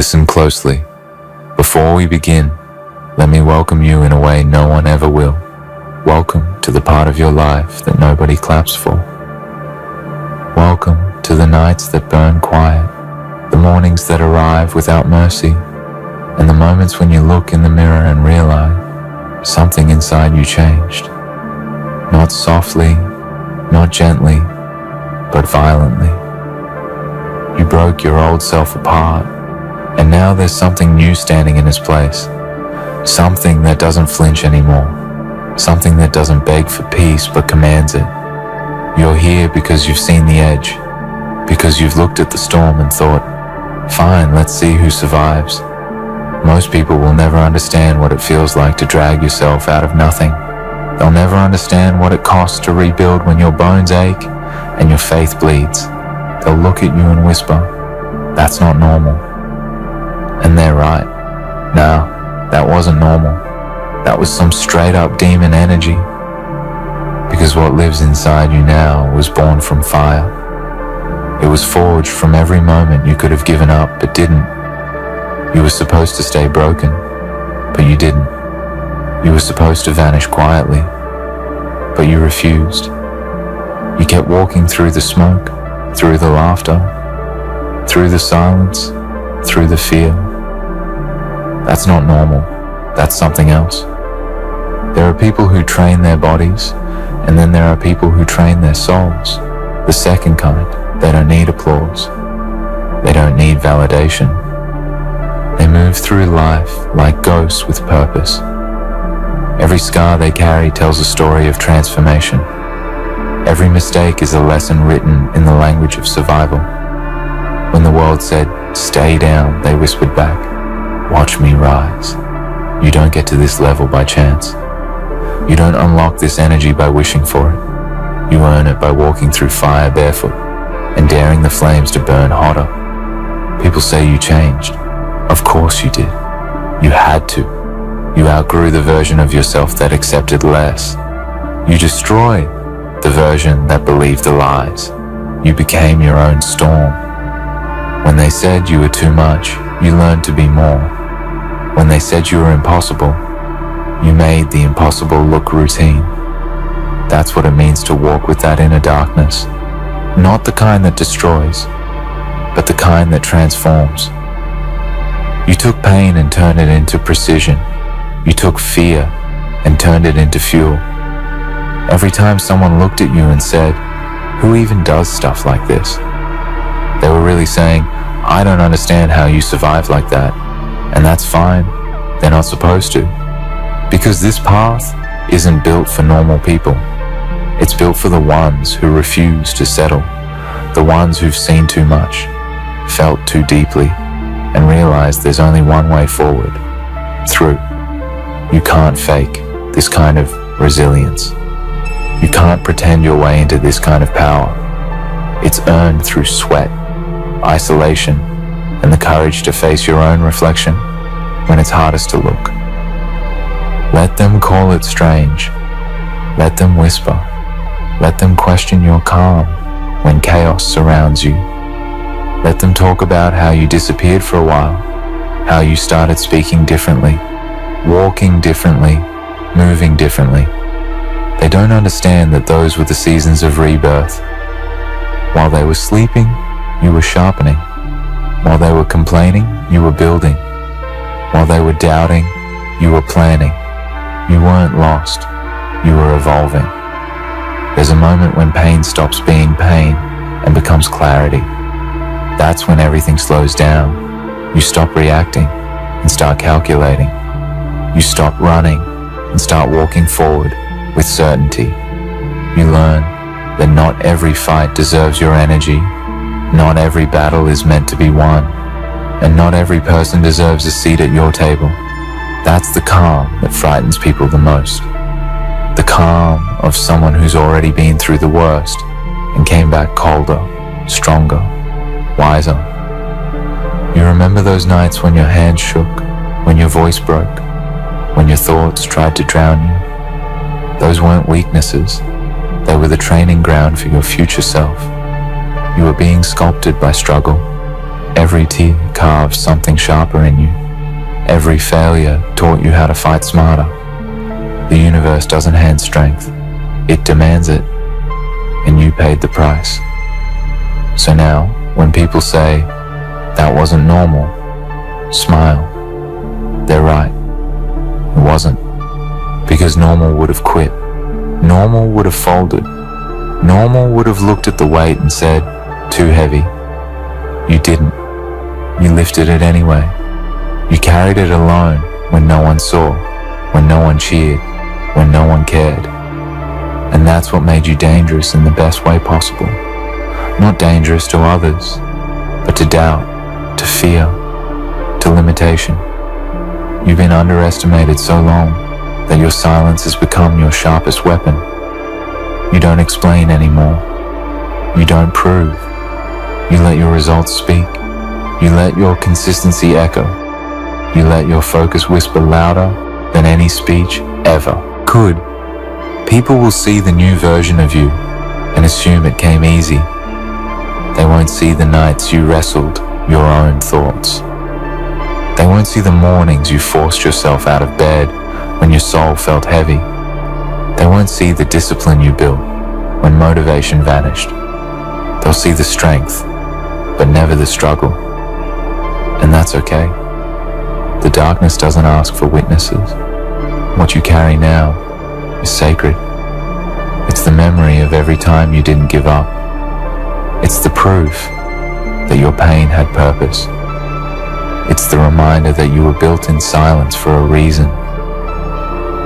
Listen closely. Before we begin, let me welcome you in a way no one ever will. Welcome to the part of your life that nobody claps for. Welcome to the nights that burn quiet, the mornings that arrive without mercy, and the moments when you look in the mirror and realize something inside you changed. Not softly, not gently, but violently. You broke your old self apart, and now there's something new standing in its place. Something that doesn't flinch anymore. Something that doesn't beg for peace but commands it. You're here because you've seen the edge, because you've looked at the storm and thought, fine, let's see who survives. Most people will never understand what it feels like to drag yourself out of nothing. They'll never understand what it costs to rebuild when your bones ache and your faith bleeds. They'll look at you and whisper, that's not normal. And they're right. No, that wasn't normal. That was some straight up demon energy. Because what lives inside you now was born from fire. It was forged from every moment you could have given up but didn't. You were supposed to stay broken, but you didn't. You were supposed to vanish quietly, but you refused. You kept walking through the smoke, through the laughter, through the silence, through the fear. That's not normal. That's something else. There are people who train their bodies, and then there are people who train their souls. The second kind. They don't need applause. They don't need validation. They move through life like ghosts with purpose. Every scar they carry tells a story of transformation. Every mistake is a lesson written in the language of survival. When the world said, stay down, they whispered back, watch me rise. You don't get to this level by chance. You don't unlock this energy by wishing for it. You earn it by walking through fire barefoot and daring the flames to burn hotter. People say you changed. Of course you did. You had to. You outgrew the version of yourself that accepted less. You destroyed the version that believed the lies. You became your own storm. When they said you were too much, you learned to be more. When they said you were impossible, you made the impossible look routine. That's what it means to walk with that inner darkness. Not the kind that destroys, but the kind that transforms. You took pain and turned it into precision. You took fear and turned it into fuel. Every time someone looked at you and said, who even does stuff like this? They were really saying, I don't understand how you survive like that. And that's fine. They're not supposed to. Because this path isn't built for normal people. It's built for the ones who refuse to settle. The ones who've seen too much, felt too deeply, and realized there's only one way forward. Through. You can't fake this kind of resilience. You can't pretend your way into this kind of power. It's earned through sweat, isolation, and the courage to face your own reflection when it's hardest to look. Let them call it strange. Let them whisper. Let them question your calm when chaos surrounds you. Let them talk about how you disappeared for a while, how you started speaking differently, walking differently, moving differently. They don't understand that those were the seasons of rebirth. While they were sleeping, you were sharpening. While they were complaining, you were building. While they were doubting, you were planning. You weren't lost, you were evolving. There's a moment when pain stops being pain and becomes clarity. That's when everything slows down. You stop reacting and start calculating. You stop running and start walking forward with certainty. You learn that not every fight deserves your energy. Not every battle is meant to be won. And not every person deserves a seat at your table. That's the calm that frightens people the most. The calm of someone who's already been through the worst and came back colder, stronger, wiser. You remember those nights when your hands shook, when your voice broke, when your thoughts tried to drown you? Those weren't weaknesses. They were the training ground for your future self. You were being sculpted by struggle. Every tear carved something sharper in you. Every failure taught you how to fight smarter. The universe doesn't hand strength, it demands it, and you paid the price. So now, when people say, that wasn't normal, smile. They're right. It wasn't. Because normal would have quit. Normal would have folded. Normal would have looked at the weight and said, too heavy. You didn't. You lifted it anyway. You carried it alone when no one saw, when no one cheered, when no one cared. And that's what made you dangerous in the best way possible. Not dangerous to others, but to doubt, to fear, to limitation. You've been underestimated so long that your silence has become your sharpest weapon. You don't explain anymore. You don't prove. You let your results speak. You let your consistency echo. You let your focus whisper louder than any speech ever could. People will see the new version of you and assume it came easy. They won't see the nights you wrestled your own thoughts. They won't see the mornings you forced yourself out of bed when your soul felt heavy. They won't see the discipline you built when motivation vanished. They'll see the strength, but never the struggle. And that's okay. The darkness doesn't ask for witnesses. What you carry now is sacred. It's the memory of every time you didn't give up. It's the proof that your pain had purpose. It's the reminder that you were built in silence for a reason.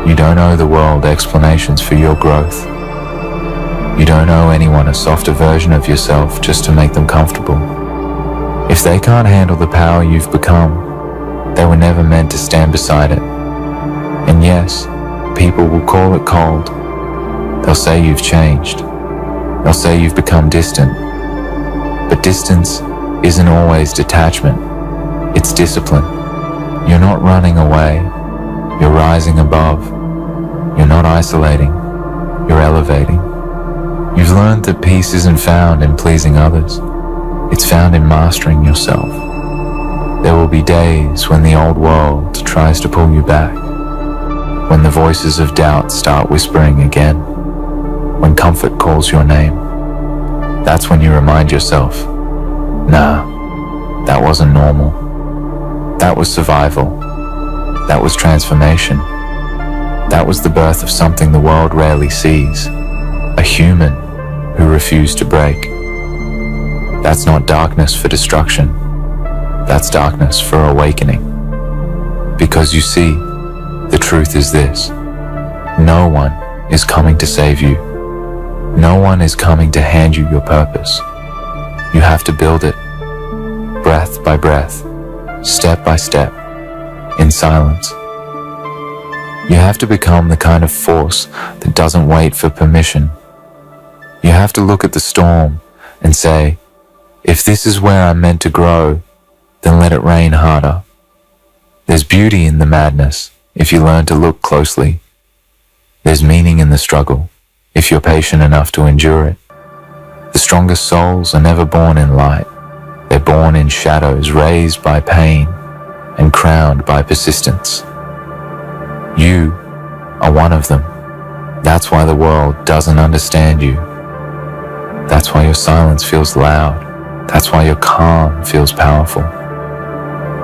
You don't owe the world explanations for your growth. You don't owe anyone a softer version of yourself just to make them comfortable. If they can't handle the power you've become, they were never meant to stand beside it. And yes, people will call it cold. They'll say you've changed. They'll say you've become distant. But distance isn't always detachment. It's discipline. You're not running away. You're rising above. You're not isolating. You're elevating. You've learned that peace isn't found in pleasing others. It's found in mastering yourself. There will be days when the old world tries to pull you back. When the voices of doubt start whispering again. When comfort calls your name. That's when you remind yourself, nah, that wasn't normal. That was survival. That was transformation. That was the birth of something the world rarely sees. A human who refused to break. That's not darkness for destruction. That's darkness for awakening. Because you see, the truth is this. No one is coming to save you. No one is coming to hand you your purpose. You have to build it, breath by breath, step by step, in silence. You have to become the kind of force that doesn't wait for permission. You have to look at the storm and say, if this is where I'm meant to grow, then let it rain harder. There's beauty in the madness if you learn to look closely. There's meaning in the struggle if you're patient enough to endure it. The strongest souls are never born in light. They're born in shadows, raised by pain and crowned by persistence. You are one of them. That's why the world doesn't understand you. That's why your silence feels loud. That's why your calm feels powerful.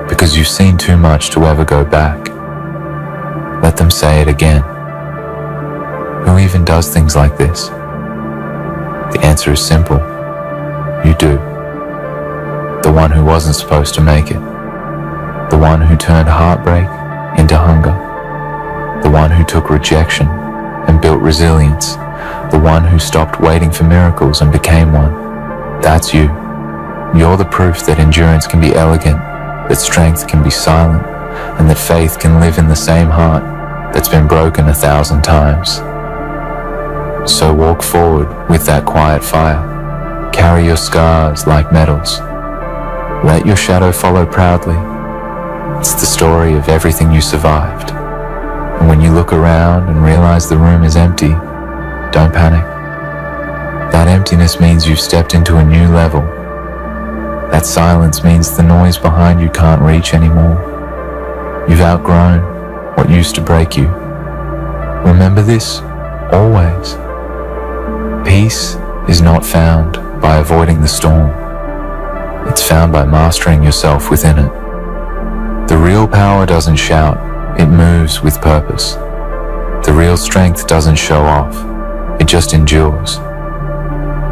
Because you've seen too much to ever go back. Let them say it again. Who even does things like this? The answer is simple. You do. The one who wasn't supposed to make it. The one who turned heartbreak into hunger. The one who took rejection and built resilience. The one who stopped waiting for miracles and became one. That's you. You're the proof that endurance can be elegant, that strength can be silent, and that faith can live in the same heart that's been broken 1,000 times. So walk forward with that quiet fire. Carry your scars like medals. Let your shadow follow proudly. It's the story of everything you survived. And when you look around and realize the room is empty, don't panic. That emptiness means you've stepped into a new level. That silence means the noise behind you can't reach anymore. You've outgrown what used to break you. Remember this always. Peace is not found by avoiding the storm. It's found by mastering yourself within it. The real power doesn't shout, it moves with purpose. The real strength doesn't show off, it just endures.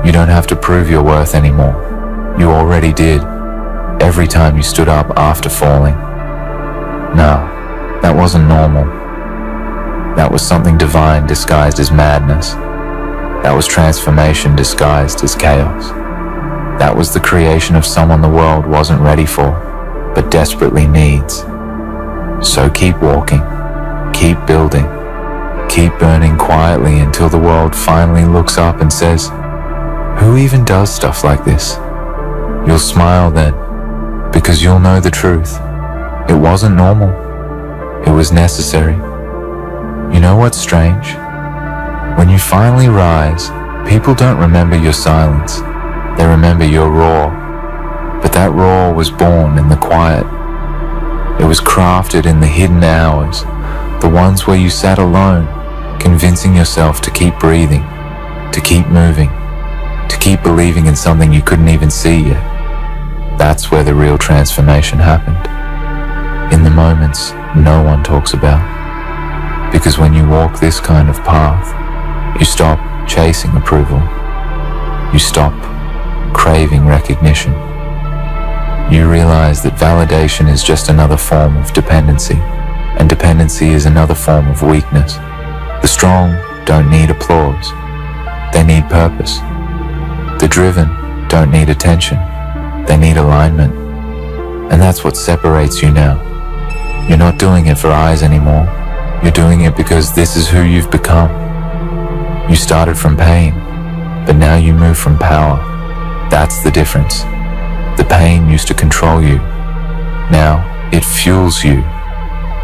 You don't have to prove your worth anymore. You already did, every time you stood up after falling. No, that wasn't normal. That was something divine disguised as madness. That was transformation disguised as chaos. That was the creation of someone the world wasn't ready for, but desperately needs. So keep walking, keep building, keep burning quietly until the world finally looks up and says, "Who even does stuff like this?" You'll smile then, because you'll know the truth. It wasn't normal. It was necessary. You know what's strange? When you finally rise, people don't remember your silence. They remember your roar. But that roar was born in the quiet. It was crafted in the hidden hours, the ones where you sat alone, convincing yourself to keep breathing, to keep moving, to keep believing in something you couldn't even see yet. That's where the real transformation happened. In the moments no one talks about. Because when you walk this kind of path, you stop chasing approval. You stop craving recognition. You realize that validation is just another form of dependency, and dependency is another form of weakness. The strong don't need applause. They need purpose. The driven don't need attention. They need alignment. And that's what separates you now. You're not doing it for eyes anymore. You're doing it because this is who you've become. You started from pain, but now you move from power. That's the difference. The pain used to control you. Now it fuels you.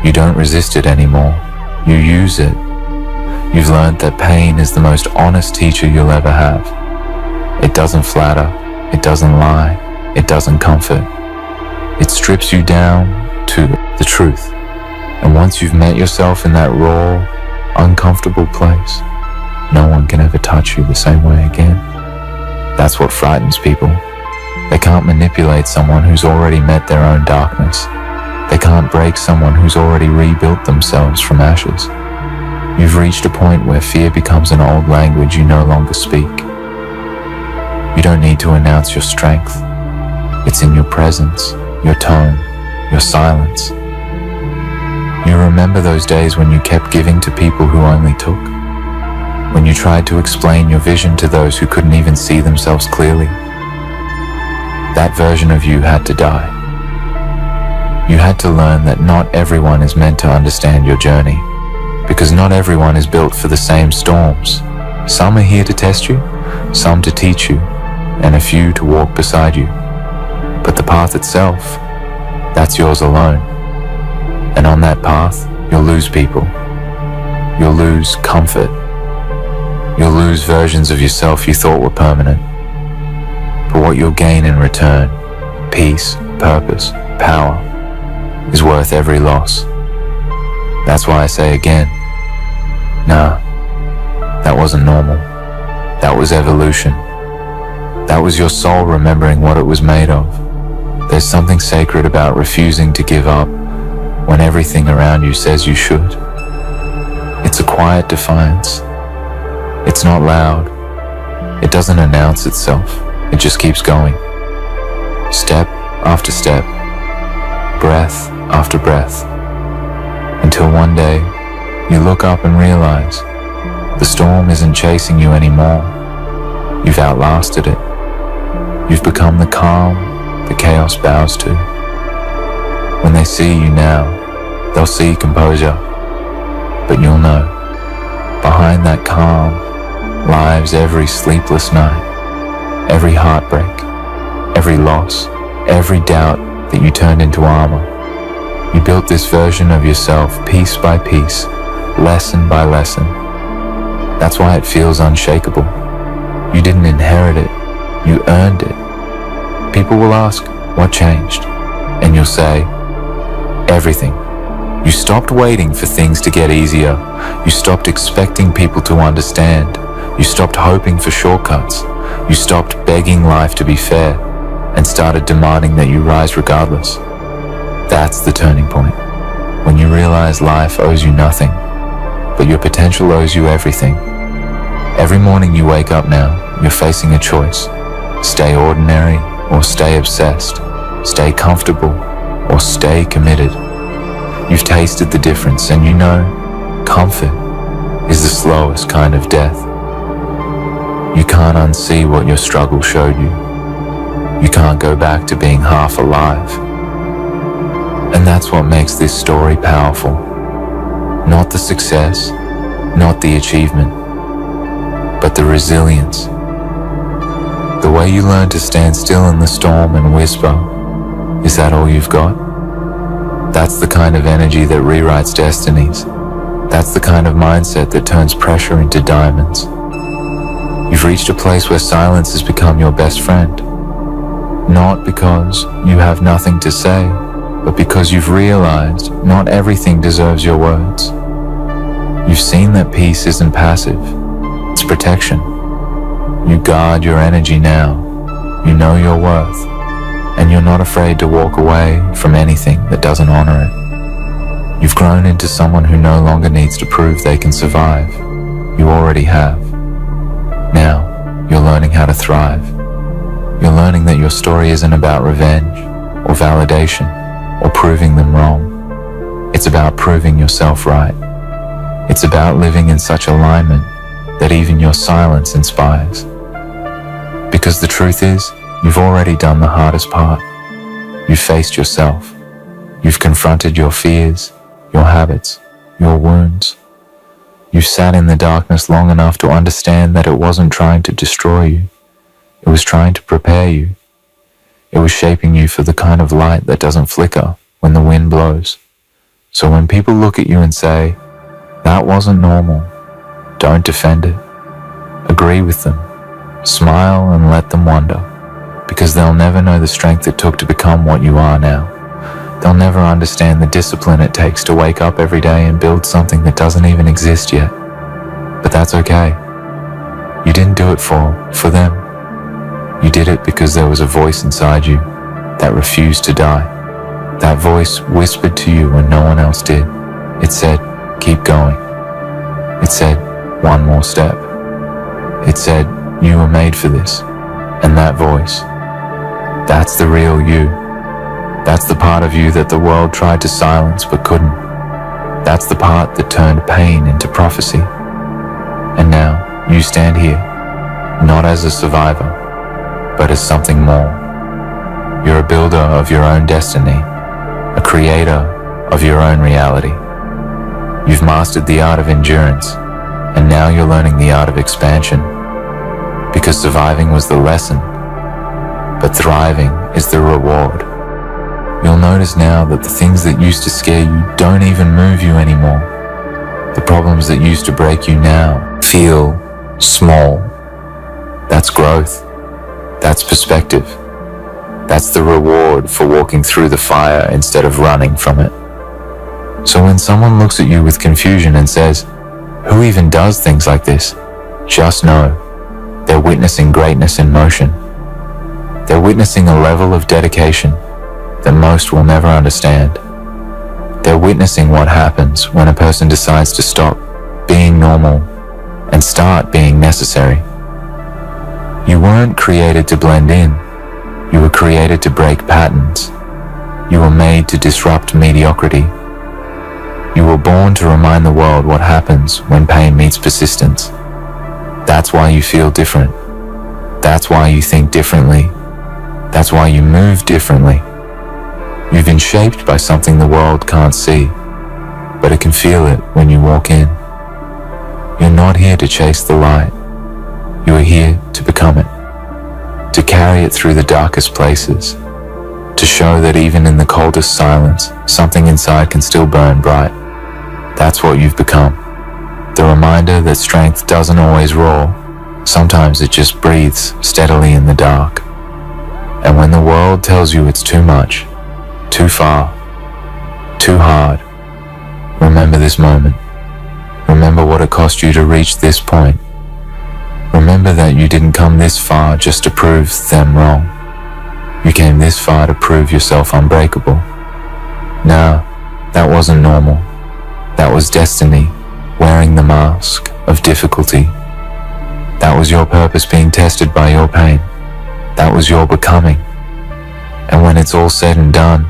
You don't resist it anymore. You use it. You've learned that pain is the most honest teacher you'll ever have. It doesn't flatter. It doesn't lie. It doesn't comfort. It strips you down to the truth. And once you've met yourself in that raw, uncomfortable place, no one can ever touch you the same way again. That's what frightens people. They can't manipulate someone who's already met their own darkness. They can't break someone who's already rebuilt themselves from ashes. You've reached a point where fear becomes an old language you no longer speak. You don't need to announce your strength. It's in your presence, your tone, your silence. You remember those days when you kept giving to people who only took? When you tried to explain your vision to those who couldn't even see themselves clearly? That version of you had to die. You had to learn that not everyone is meant to understand your journey, because not everyone is built for the same storms. Some are here to test you, some to teach you, and a few to walk beside you. But the path itself, that's yours alone. And on that path, you'll lose people. You'll lose comfort. You'll lose versions of yourself you thought were permanent. But what you'll gain in return, peace, purpose, power, is worth every loss. That's why I say again, nah, that wasn't normal. That was evolution. That was your soul remembering what it was made of. There's something sacred about refusing to give up when everything around you says you should. It's a quiet defiance. It's not loud. It doesn't announce itself. It just keeps going. Step after step, breath after breath, until one day you look up and realize the storm isn't chasing you anymore. You've outlasted it. You've become the calm the chaos bows to. When they see you now, they'll see composure, but you'll know, behind that calm lies every sleepless night, every heartbreak, every loss, every doubt that you turned into armor. You built this version of yourself piece by piece, lesson by lesson. That's why it feels unshakable. You didn't inherit it, you earned it. People will ask, what changed? And you'll say, everything. You stopped waiting for things to get easier. You stopped expecting people to understand. You stopped hoping for shortcuts. You stopped begging life to be fair and started demanding that you rise regardless. That's the turning point. When you realize life owes you nothing, but your potential owes you everything. Every morning you wake up now, you're facing a choice. Stay ordinary or stay obsessed. Stay comfortable or stay committed. You've tasted the difference and you know comfort is the slowest kind of death. You can't unsee what your struggle showed you. You can't go back to being half alive. And that's what makes this story powerful. Not the success, not the achievement, but the resilience. The way you learn to stand still in the storm and whisper, is that all you've got? That's the kind of energy that rewrites destinies. That's the kind of mindset that turns pressure into diamonds. You've reached a place where silence has become your best friend. Not because you have nothing to say, but because you've realized not everything deserves your words. You've seen that peace isn't passive, it's protection. You guard your energy now, you know your worth, and you're not afraid to walk away from anything that doesn't honor it. You've grown into someone who no longer needs to prove they can survive. You already have. Now, you're learning how to thrive. You're learning that your story isn't about revenge or validation or proving them wrong. It's about proving yourself right. It's about living in such alignment that even your silence inspires. Because the truth is, you've already done the hardest part. You've faced yourself. You've confronted your fears, your habits, your wounds. You've sat in the darkness long enough to understand that it wasn't trying to destroy you. It was trying to prepare you. It was shaping you for the kind of light that doesn't flicker when the wind blows. So when people look at you and say, that wasn't normal, don't defend it. Agree with them. Smile and let them wonder, because they'll never know the strength it took to become what you are now. They'll never understand the discipline it takes to wake up every day and build something that doesn't even exist yet. But that's okay. You didn't do it for them. You did it because there was a voice inside you that refused to die. That voice whispered to you when no one else did. It said, keep going. It said, one more step. It said, you were made for this. And that voice, that's the real you. That's the part of you that the world tried to silence but couldn't. That's the part that turned pain into prophecy. And now you stand here, not as a survivor, but as something more. You're a builder of your own destiny, a creator of your own reality. You've mastered the art of endurance, and now you're learning the art of expansion. Because surviving was the lesson, but thriving is the reward. You'll notice now that the things that used to scare you don't even move you anymore. The problems that used to break you now feel small. That's growth. That's perspective. That's the reward for walking through the fire instead of running from it. So when someone looks at you with confusion and says, who even does things like this? Just know they're witnessing greatness in motion. They're witnessing a level of dedication that most will never understand. They're witnessing what happens when a person decides to stop being normal and start being necessary. You weren't created to blend in. You were created to break patterns. You were made to disrupt mediocrity. You were born to remind the world what happens when pain meets persistence. That's why you feel different. That's why you think differently. That's why you move differently. You've been shaped by something the world can't see, but it can feel it when you walk in. You're not here to chase the light. You are here to become it, to carry it through the darkest places, to show that even in the coldest silence, something inside can still burn bright. That's what you've become. The reminder that strength doesn't always roar. Sometimes it just breathes steadily in the dark. And when When the world tells you it's too much, too far, too hard, remember this moment. Remember what it cost you to reach this point. Remember that you didn't come this far just to prove them wrong. You came this far to prove yourself unbreakable. Nah, that wasn't normal. That was destiny, wearing the mask of difficulty. That was your purpose being tested by your pain. That was your becoming. And when it's all said and done,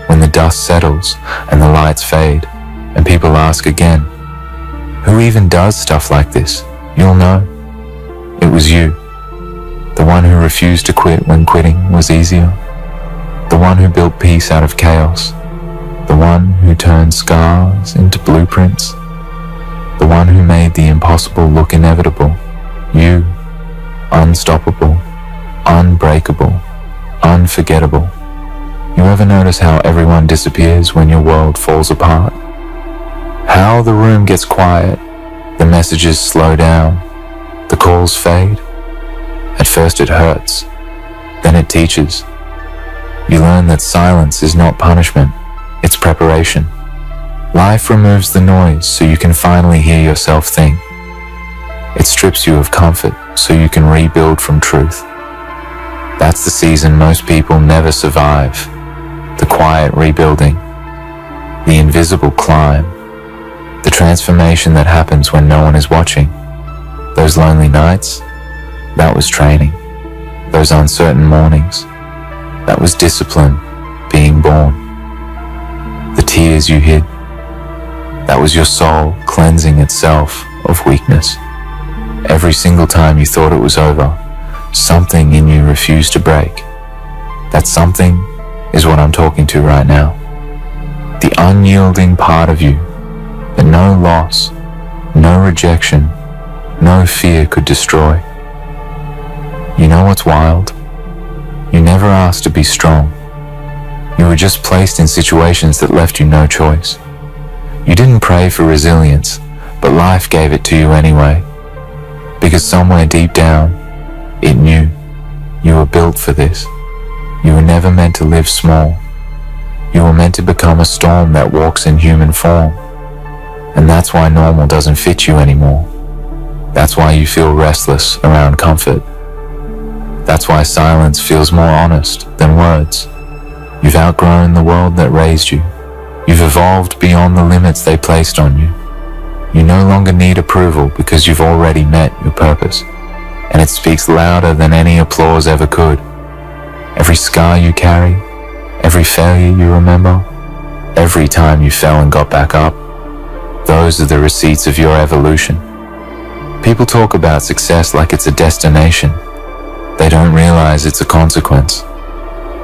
when the dust settles and the lights fade, and people ask again, who even does stuff like this? You'll know. It was you. The one who refused to quit when quitting was easier. The one who built peace out of chaos. The one who turned scars into blueprints. The one who made the impossible look inevitable. You, unstoppable, unbreakable, unforgettable. You ever notice how everyone disappears when your world falls apart? How the room gets quiet, the messages slow down, the calls fade. At first it hurts, then it teaches. You learn that silence is not punishment, it's preparation. Life removes the noise so you can finally hear yourself think. It strips you of comfort so you can rebuild from truth. That's the season most people never survive. The quiet rebuilding, the invisible climb, the transformation that happens when no one is watching. Those lonely nights, that was training. Those uncertain mornings, that was discipline being born. The tears you hid, that was your soul cleansing itself of weakness. Every single time you thought it was over, something in you refused to break. That something is what I'm talking to right now. The unyielding part of you that no loss, no rejection, no fear could destroy. You know what's wild? You never asked to be strong. You were just placed in situations that left you no choice. You didn't pray for resilience, but life gave it to you anyway. Because somewhere deep down, it knew you were built for this. You were never meant to live small. You were meant to become a storm that walks in human form. And that's why normal doesn't fit you anymore. That's why you feel restless around comfort. That's why silence feels more honest than words. You've outgrown the world that raised you. You've evolved beyond the limits they placed on you. You no longer need approval because you've already met your purpose. And it speaks louder than any applause ever could. Every scar you carry, every failure you remember, every time you fell and got back up, those are the receipts of your evolution. People talk about success like it's a destination. They don't realize it's a consequence.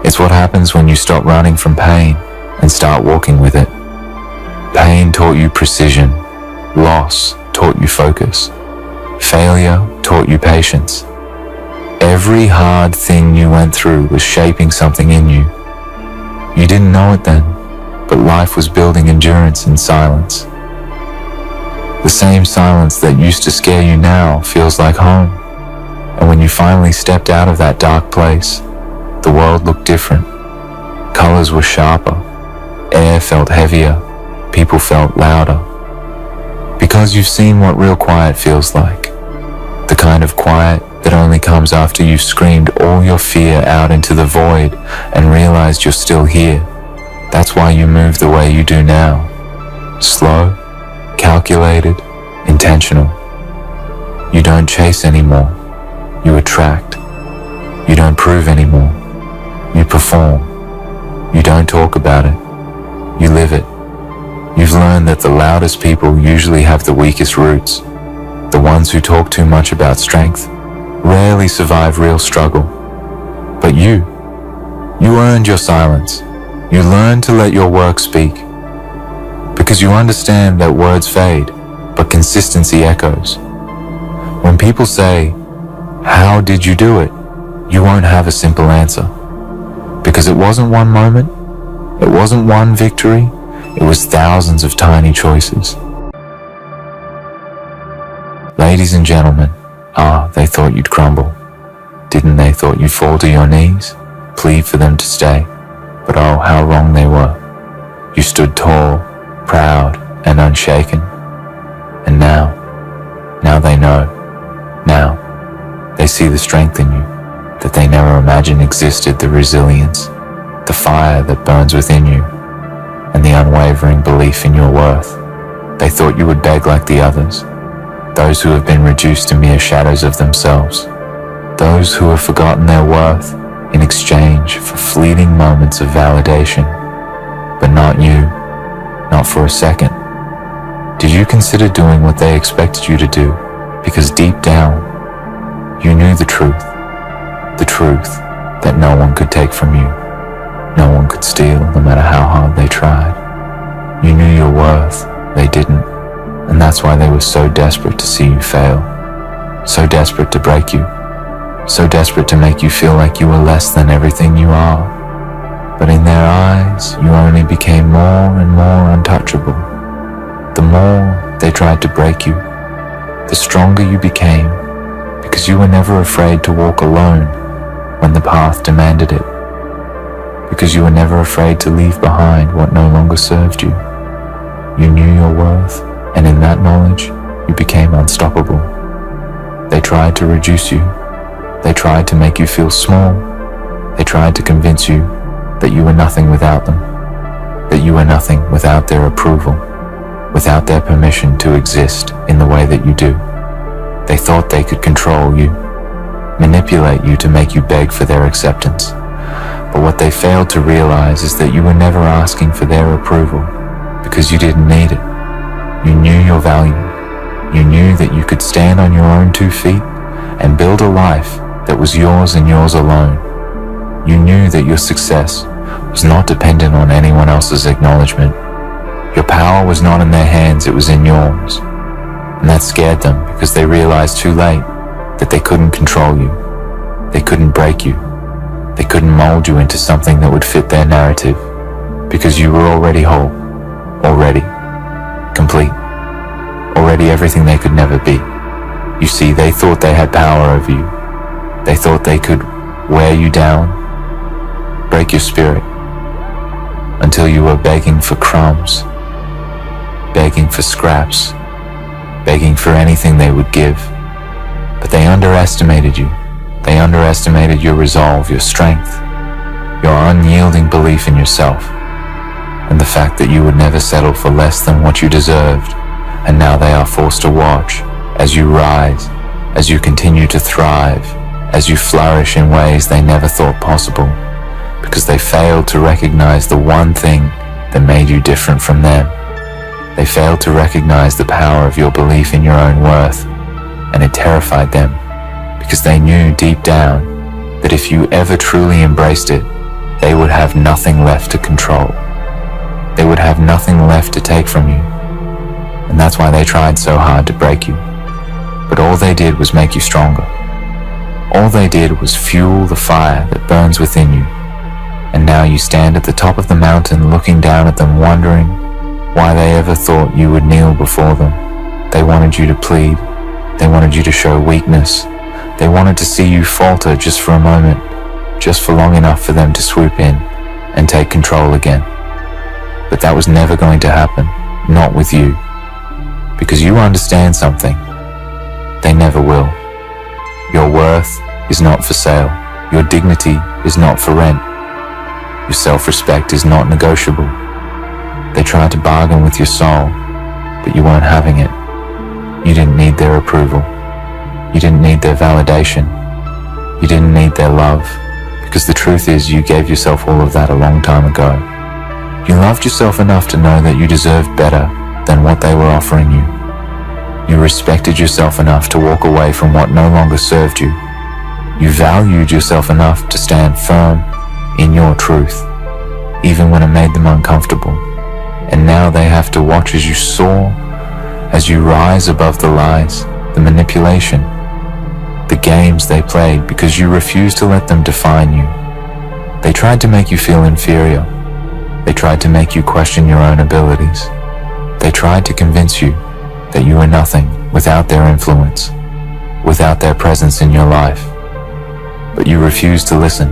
It's what happens when you stop running from pain and start walking with it. Pain taught you precision. Loss taught you focus. Failure taught you patience. Every hard thing you went through was shaping something in you. You didn't know it then, but life was building endurance in silence. The same silence that used to scare you now feels like home. And when you finally stepped out of that dark place, the world looked different. Colors were sharper, air felt heavier, people felt louder. Because you've seen what real quiet feels like. The kind of quiet that only comes after you've screamed all your fear out into the void and realized you're still here. That's why you move the way you do now. Slow, calculated, intentional. You don't chase anymore. You attract. You don't prove anymore. You perform. You don't talk about it. You live it. You've learned that the loudest people usually have the weakest roots. The ones who talk too much about strength rarely survive real struggle. But you earned your silence. You learned to let your work speak. Because you understand that words fade, but consistency echoes. When people say, "How did you do it?" you won't have a simple answer. Because it wasn't one moment, it wasn't one victory, it was thousands of tiny choices. Ladies and gentlemen, they thought you'd crumble. Didn't they thought you'd fall to your knees? plead for them to stay, but oh, how wrong they were. You stood tall, proud, and unshaken. And now they know. Now, they see the strength in you that they never imagined existed, the resilience, the fire that burns within you, and the unwavering belief in your worth. They thought you would beg like the others, those who have been reduced to mere shadows of themselves, those who have forgotten their worth in exchange for fleeting moments of validation. But not you, not for a second. Did you consider doing what they expected you to do? Because deep down, you knew the truth that no one could take from you, no one could steal, no matter how hard they tried. You knew your worth, they didn't, and that's why they were so desperate to see you fail, so desperate to break you, so desperate to make you feel like you were less than everything you are. But in their eyes, you only became more and more untouchable. The more they tried to break you, the stronger you became, because you were never afraid to walk alone when the path demanded it, because you were never afraid to leave behind what no longer served you. You knew your worth, and in that knowledge, you became unstoppable. They tried to reduce you. They tried to make you feel small. They tried to convince you that you were nothing without them, that you were nothing without their approval, without their permission to exist in the way that you do. They thought they could control you, manipulate you to make you beg for their acceptance. But what they failed to realize is that you were never asking for their approval because you didn't need it. You knew your value. You knew that you could stand on your own 2 feet and build a life that was yours and yours alone. You knew that your success was not dependent on anyone else's acknowledgement. Your power was not in their hands, it was in yours. And that scared them because they realized too late that they couldn't control you. They couldn't break you. They couldn't mold you into something that would fit their narrative because you were already whole, already complete, already everything they could never be. You see, they thought they had power over you. They thought they could wear you down, break your spirit, until you were begging for crumbs, begging for scraps, begging for anything they would give. But they underestimated you. They underestimated your resolve, your strength, your unyielding belief in yourself, and the fact that you would never settle for less than what you deserved. And now they are forced to watch as you rise, as you continue to thrive, as you flourish in ways they never thought possible, because they failed to recognize the one thing that made you different from them. They failed to recognize the power of your belief in your own worth, and it terrified them, because they knew deep down that if you ever truly embraced it, they would have nothing left to control. They would have nothing left to take from you. And that's why they tried so hard to break you. But all they did was make you stronger. All they did was fuel the fire that burns within you. And now you stand at the top of the mountain looking down at them, wondering why they ever thought you would kneel before them. They wanted you to plead. They wanted you to show weakness. They wanted to see you falter just for a moment, just for long enough for them to swoop in and take control again. But that was never going to happen, not with you. Because you understand something. They never will. Your worth is not for sale. Your dignity is not for rent. Your self-respect is not negotiable. They tried to bargain with your soul, but you weren't having it. You didn't need their approval. You didn't need their validation. You didn't need their love, because the truth is you gave yourself all of that a long time ago. You loved yourself enough to know that you deserved better than what they were offering you. You respected yourself enough to walk away from what no longer served you. You valued yourself enough to stand firm in your truth, even when it made them uncomfortable. And now they have to watch as you soar, as you rise above the lies, the manipulation, the games they played because you refused to let them define you. They tried to make you feel inferior. They tried to make you question your own abilities. They tried to convince you that you were nothing without their influence, without their presence in your life. But you refused to listen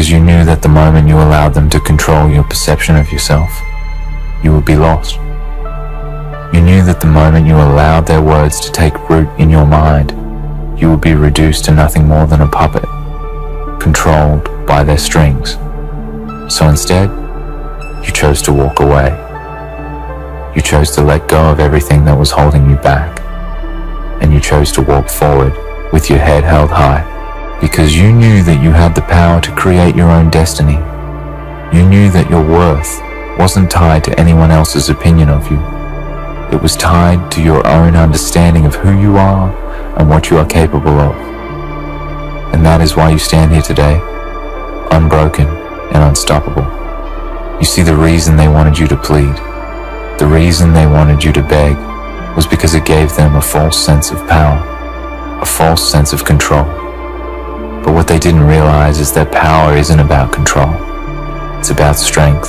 because you knew that the moment you allowed them to control your perception of yourself, you would be lost. You knew that the moment you allowed their words to take root in your mind, you would be reduced to nothing more than a puppet, controlled by their strings. So instead, you chose to walk away. You chose to let go of everything that was holding you back, and you chose to walk forward with your head held high, because you knew that you had the power to create your own destiny. You knew that your worth wasn't tied to anyone else's opinion of you. It was tied to your own understanding of who you are and what you are capable of. And that is why you stand here today, unbroken and unstoppable. You see, the reason they wanted you to plead, the reason they wanted you to beg, was because it gave them a false sense of power, a false sense of control. But what they didn't realize is that power isn't about control. It's about strength.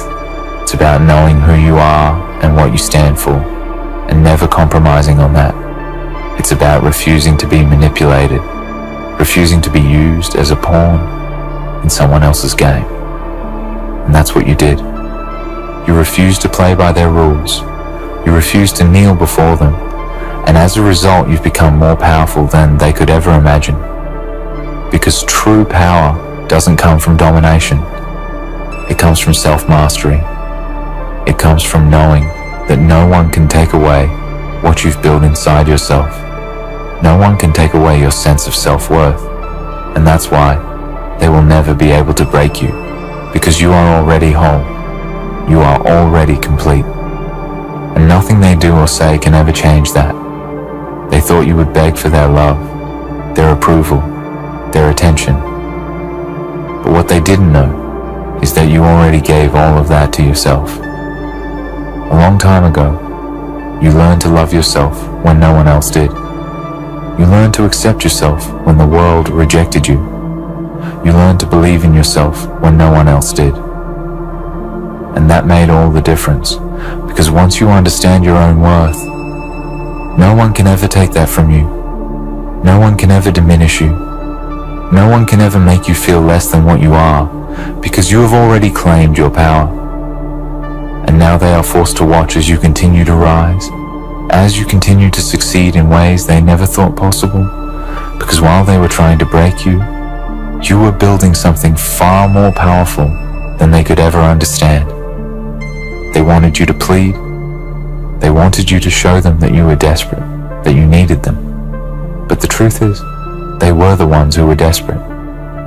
It's about knowing who you are and what you stand for, and never compromising on that. It's about refusing to be manipulated, refusing to be used as a pawn in someone else's game. And that's what you did. You refused to play by their rules. You refused to kneel before them. And as a result, you've become more powerful than they could ever imagine. Because true power doesn't come from domination. It comes from self-mastery. It comes from knowing that no one can take away what you've built inside yourself. No one can take away your sense of self-worth. And that's why they will never be able to break you, because you are already whole. You are already complete. And nothing they do or say can ever change that. They thought you would beg for their love, their approval, their attention. But what they didn't know is that you already gave all of that to yourself. A long time ago, you learned to love yourself when no one else did. You learned to accept yourself when the world rejected you. You learned to believe in yourself when no one else did. And that made all the difference, because once you understand your own worth, no one can ever take that from you. No one can ever diminish you. No one can ever make you feel less than what you are, because you have already claimed your power. And now they are forced to watch as you continue to rise, as you continue to succeed in ways they never thought possible, because while they were trying to break you, you were building something far more powerful than they could ever understand. They wanted you to plead. They wanted you to show them that you were desperate, that you needed them. But the truth is, they were the ones who were desperate.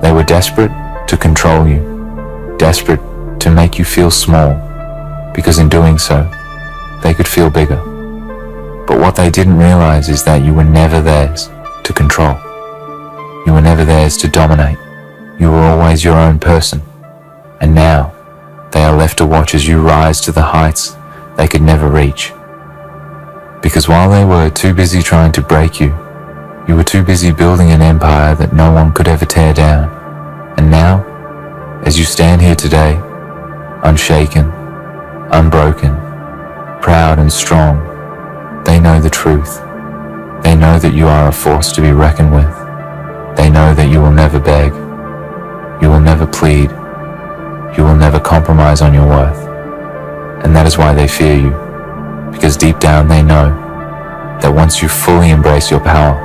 They were desperate to control you, desperate to make you feel small, because in doing so, they could feel bigger. But what they didn't realize is that you were never theirs to control. You were never theirs to dominate. You were always your own person. And now, they are left to watch as you rise to the heights they could never reach. Because while they were too busy trying to break you, you were too busy building an empire that no one could ever tear down. And now, as you stand here today, unshaken, unbroken, proud and strong, they know the truth. They know that you are a force to be reckoned with. They know that you will never beg. You will never plead. You will never compromise on your worth. And that is why they fear you, because deep down they know that once you fully embrace your power,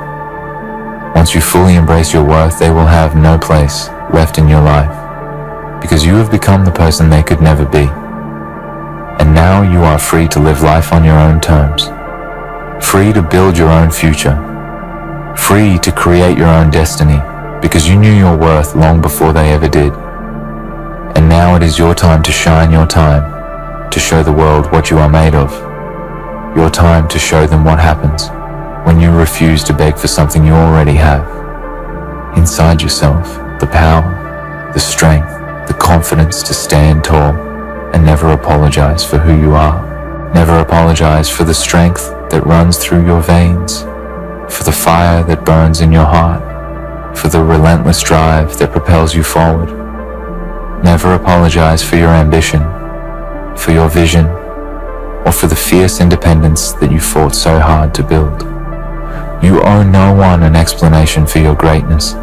once you fully embrace your worth, they will have no place left in your life, because you have become the person they could never be. And now you are free to live life on your own terms, free to build your own future, free to create your own destiny, because you knew your worth long before they ever did. And now it is your time to shine your time, to show the world what you are made of. Your time to show them what happens when you refuse to beg for something you already have. Inside yourself, the power, the strength, the confidence to stand tall and never apologize for who you are. Never apologize for the strength that runs through your veins, for the fire that burns in your heart, for the relentless drive that propels you forward. Never apologize for your ambition, for your vision, or for the fierce independence that you fought so hard to build. You owe no one an explanation for your greatness.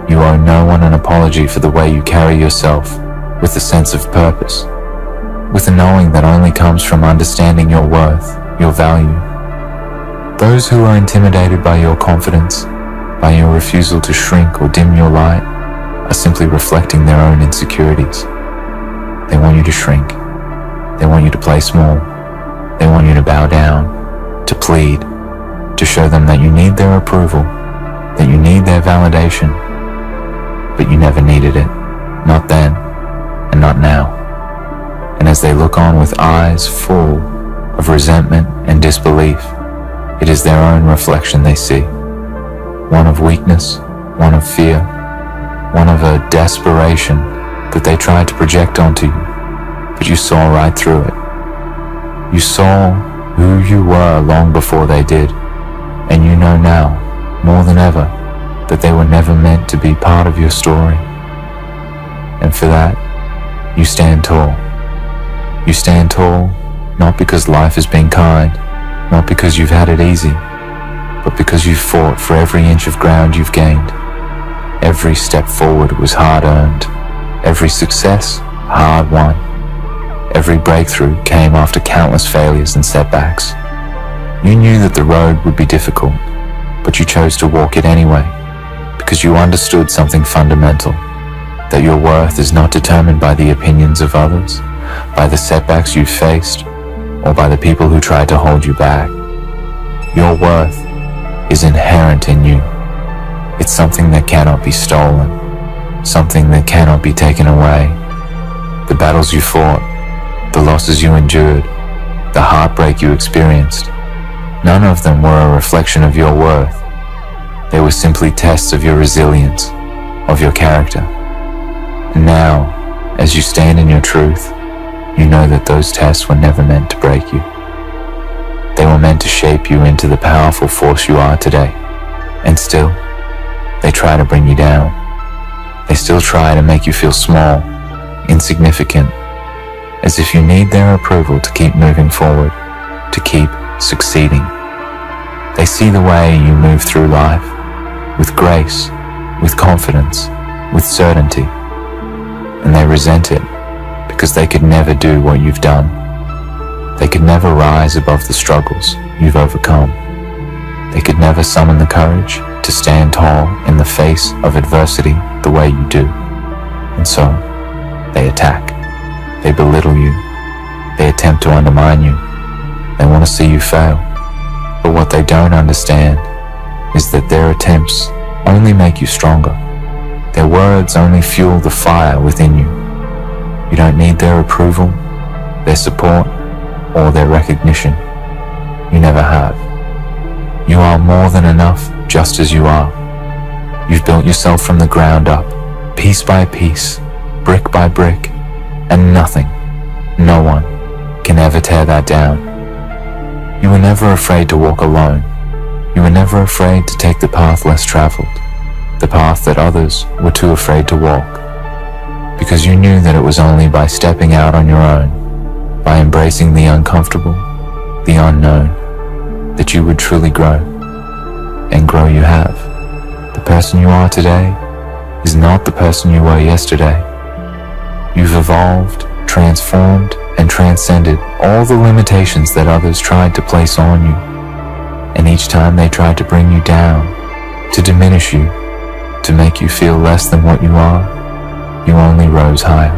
You owe no one an apology for the way you carry yourself, with a sense of purpose, with a knowing that only comes from understanding your worth, your value. Those who are intimidated by your confidence, by your refusal to shrink or dim your light, are simply reflecting their own insecurities. They want you to shrink. They want you to play small. They want you to bow down, to plead, to show them that you need their approval, that you need their validation. But you never needed it, not then, and not now. And as they look on with eyes full of resentment and disbelief, it is their own reflection they see. One of weakness, one of fear, one of a desperation that they tried to project onto you, but you saw right through it. You saw who you were long before they did, and you know now, more than ever, that they were never meant to be part of your story. And for that, you stand tall. You stand tall, not because life has been kind, not because you've had it easy, but because you've fought for every inch of ground you've gained. Every step forward was hard-earned. Every success, hard-won. Every breakthrough came after countless failures and setbacks. You knew that the road would be difficult, but you chose to walk it anyway, because you understood something fundamental, that your worth is not determined by the opinions of others, by the setbacks you've faced, or by the people who tried to hold you back. Your worth is inherent in you. It's something that cannot be stolen, something that cannot be taken away. The battles you fought, the losses you endured, the heartbreak you experienced, none of them were a reflection of your worth. They were simply tests of your resilience, of your character. And now, as you stand in your truth, you know that those tests were never meant to break you. They were meant to shape you into the powerful force you are today. And still, they try to bring you down. They still try to make you feel small, insignificant, as if you need their approval to keep moving forward, to keep succeeding. They see the way you move through life, with grace, with confidence, with certainty, and they resent it because they could never do what you've done. They could never rise above the struggles you've overcome. They could never summon the courage to stand tall in the face of adversity the way you do. And so, they attack. They belittle you. They attempt to undermine you. They want to see you fail. But what they don't understand is that their attempts only make you stronger. Their words only fuel the fire within you. You don't need their approval, their support, or their recognition. You never have. You are more than enough just as you are. You've built yourself from the ground up, piece by piece, brick by brick, and nothing, no one, can ever tear that down. You were never afraid to walk alone. You were never afraid to take the path less traveled, the path that others were too afraid to walk, because you knew that it was only by stepping out on your own, by embracing the uncomfortable, the unknown, that you would truly grow. And grow you have. The person you are today is not the person you were yesterday. You've evolved, transformed, and transcended all the limitations that others tried to place on you. And each time they tried to bring you down, to diminish you, to make you feel less than what you are, you only rose higher.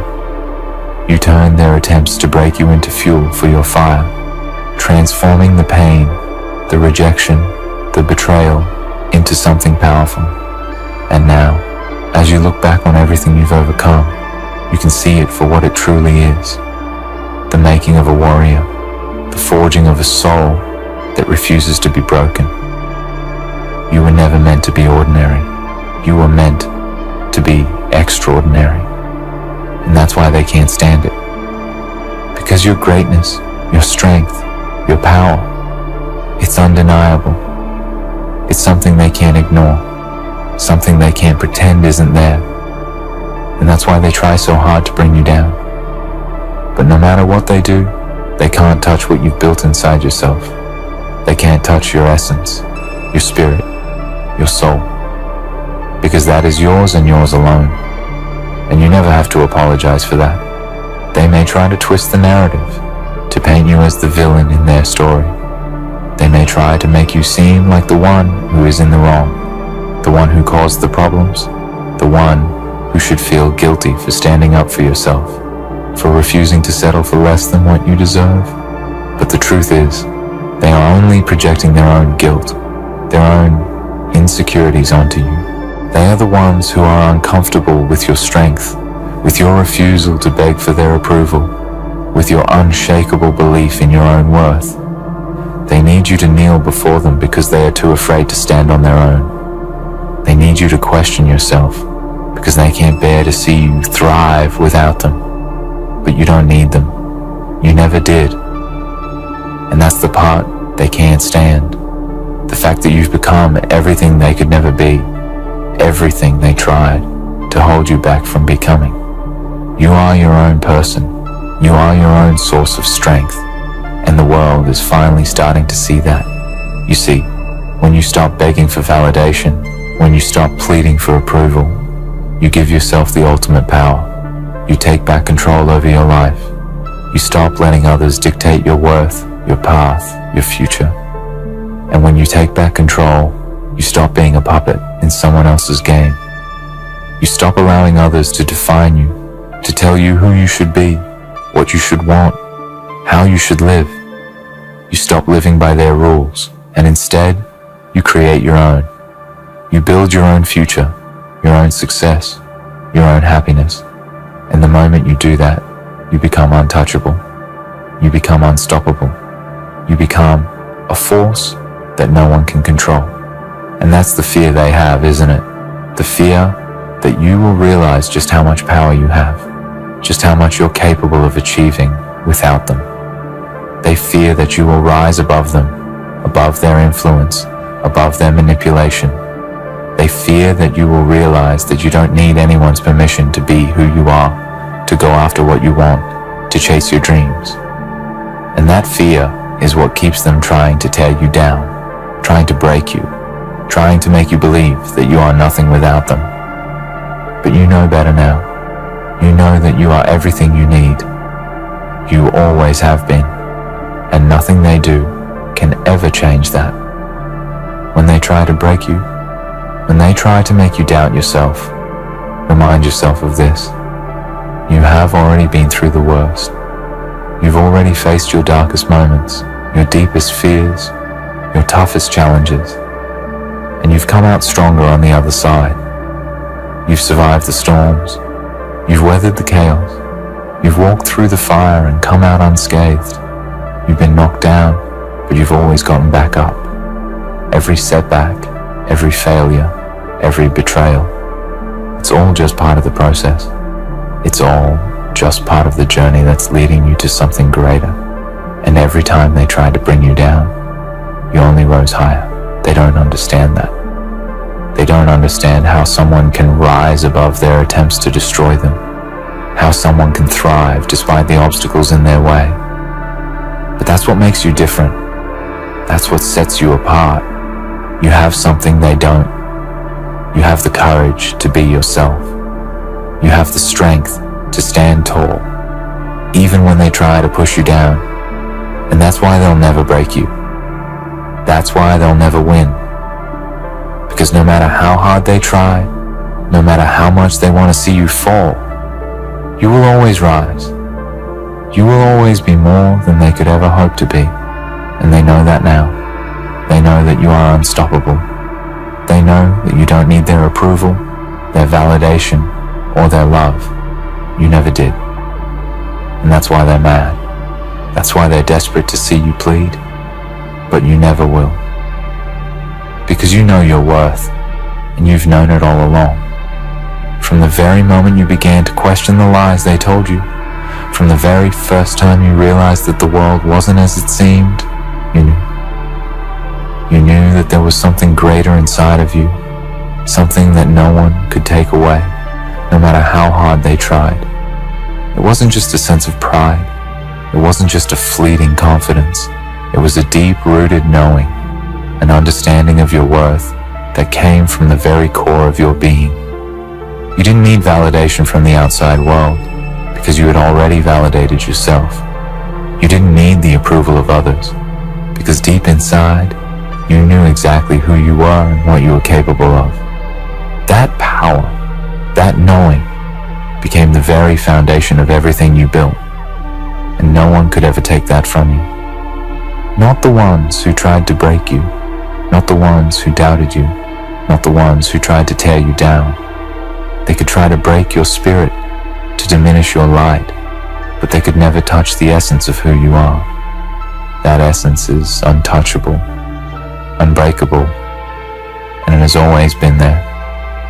You turned their attempts to break you into fuel for your fire, transforming the pain, the rejection, the betrayal into something powerful. And now, as you look back on everything you've overcome, you can see it for what it truly is. The making of a warrior, the forging of a soul that refuses to be broken. You were never meant to be ordinary. You were meant to be extraordinary. And that's why they can't stand it. Because your greatness, your strength, your power, it's undeniable. It's something they can't ignore, something they can't pretend isn't there. And that's why they try so hard to bring you down. But no matter what they do, they can't touch what you've built inside yourself. They can't touch your essence, your spirit, your soul. because that is yours and yours alone. And you never have to apologize for that. They may try to twist the narrative, to paint you as the villain in their story. They may try to make you seem like the one who is in the wrong, the one who caused the problems, the one who should feel guilty for standing up for yourself, for refusing to settle for less than what you deserve. But the truth is, they are only projecting their own guilt, their own insecurities onto you. They are the ones who are uncomfortable with your strength, with your refusal to beg for their approval, with your unshakable belief in your own worth. They need you to kneel before them because they are too afraid to stand on their own. They need you to question yourself because they can't bear to see you thrive without them. But you don't need them. You never did. And that's the part they can't stand. The fact that you've become everything they could never be, everything they tried to hold you back from becoming. You are your own person. You are your own source of strength. And the world is finally starting to see that. You see, when you stop begging for validation, when you stop pleading for approval, you give yourself the ultimate power. You take back control over your life. You stop letting others dictate your worth, your path, your future. And when you take back control, you stop being a puppet in someone else's game. You stop allowing others to define you, to tell you who you should be, what you should want, how you should live. You stop living by their rules, and instead, you create your own. You build your own future, your own success, your own happiness. And the moment you do that, you become untouchable. You become unstoppable. You become a force that no one can control. And that's the fear they have, isn't it? The fear that you will realize just how much power you have, just how much you're capable of achieving without them. They fear that you will rise above them, above their influence, above their manipulation. They fear that you will realize that you don't need anyone's permission to be who you are, to go after what you want, to chase your dreams. And that fear is what keeps them trying to tear you down, trying to break you, trying to make you believe that you are nothing without them. But you know better now. You know that you are everything you need. You always have been. And nothing they do can ever change that. When they try to break you, when they try to make you doubt yourself, remind yourself of this. You have already been through the worst. You've already faced your darkest moments, your deepest fears, your toughest challenges, and you've come out stronger on the other side. You've survived the storms. You've weathered the chaos. You've walked through the fire and come out unscathed. You've been knocked down, but you've always gotten back up. Every setback, every failure, every betrayal, it's all just part of the process. It's all just part of the journey that's leading you to something greater. And every time they tried to bring you down, you only rose higher. They don't understand that. They don't understand how someone can rise above their attempts to destroy them, how someone can thrive despite the obstacles in their way. But that's what makes you different. That's what sets you apart. You have something they don't. You have the courage to be yourself. You have the strength to stand tall, even when they try to push you down. And that's why they'll never break you. That's why they'll never win. Because no matter how hard they try, no matter how much they want to see you fall, you will always rise. You will always be more than they could ever hope to be. And they know that now. They know that you are unstoppable. They know that you don't need their approval, their validation, or their love. You never did. And that's why they're mad. That's why they're desperate to see you plead. But you never will. Because you know your worth, and you've known it all along. From the very moment you began to question the lies they told you, from the very first time you realized that the world wasn't as it seemed, you knew. You knew that there was something greater inside of you, something that no one could take away, no matter how hard they tried. It wasn't just a sense of pride. It wasn't just a fleeting confidence. It was a deep-rooted knowing, an understanding of your worth that came from the very core of your being. You didn't need validation from the outside world because you had already validated yourself. You didn't need the approval of others because deep inside, you knew exactly who you were and what you were capable of. That power, that knowing, became the very foundation of everything you built, and no one could ever take that from you. Not the ones who tried to break you, not the ones who doubted you, not the ones who tried to tear you down. They could try to break your spirit, to diminish your light, but they could never touch the essence of who you are. That essence is untouchable, unbreakable, and it has always been there,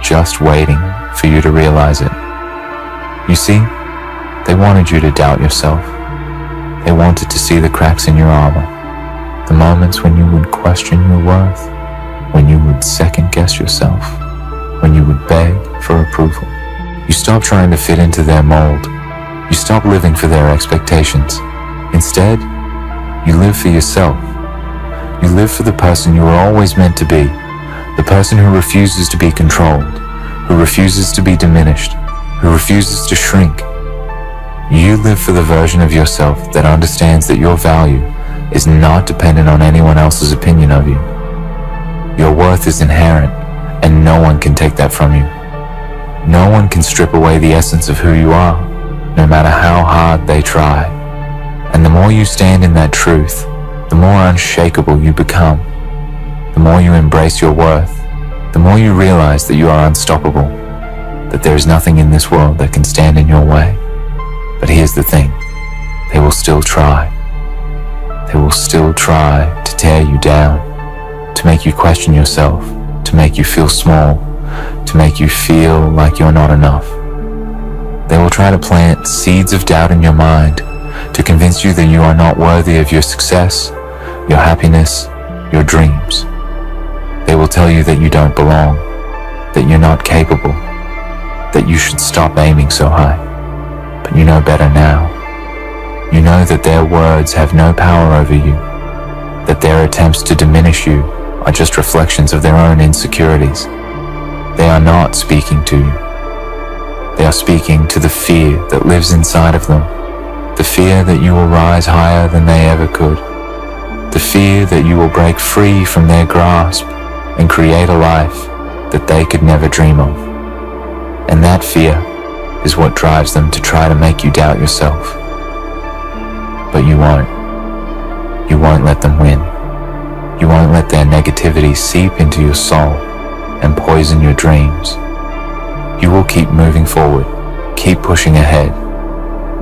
just waiting for you to realize it. You see, they wanted you to doubt yourself. They wanted to see the cracks in your armor, the moments when you would question your worth, when you would second guess yourself, when you would beg for approval. You stop trying to fit into their mold. You stop living for their expectations. Instead, you live for yourself. You live for the person you were always meant to be, the person who refuses to be controlled, who refuses to be diminished, who refuses to shrink. You live for the version of yourself that understands that your value is not dependent on anyone else's opinion of you. Your worth is inherent, and no one can take that from you. No one can strip away the essence of who you are, no matter how hard they try. And the more you stand in that truth, the more unshakable you become. The more you embrace your worth, the more you realize that you are unstoppable, that there is nothing in this world that can stand in your way. But here's the thing, they will still try. They will still try to tear you down, to make you question yourself, to make you feel small, to make you feel like you're not enough. They will try to plant seeds of doubt in your mind, to convince you that you are not worthy of your success, your happiness, your dreams. They will tell you that you don't belong, that you're not capable, that you should stop aiming so high. But you know better now. You know that their words have no power over you, that their attempts to diminish you are just reflections of their own insecurities. They are not speaking to you. They are speaking to the fear that lives inside of them, the fear that you will rise higher than they ever could, the fear that you will break free from their grasp and create a life that they could never dream of. And that fear is what drives them to try to make you doubt yourself. But you won't. You won't let them win. You won't let their negativity seep into your soul and poison your dreams. You will keep moving forward, keep pushing ahead,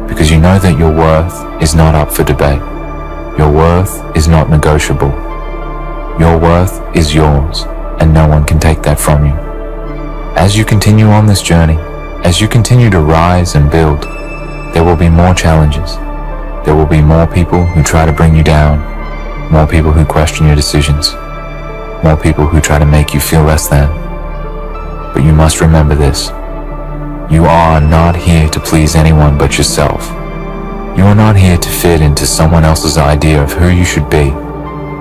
because you know that your worth is not up for debate. Your worth is not negotiable. Your worth is yours, and no one can take that from you. As you continue on this journey, as you continue to rise and build, there will be more challenges. There will be more people who try to bring you down, more people who question your decisions, more people who try to make you feel less than. But you must remember this. You are not here to please anyone but yourself. You are not here to fit into someone else's idea of who you should be,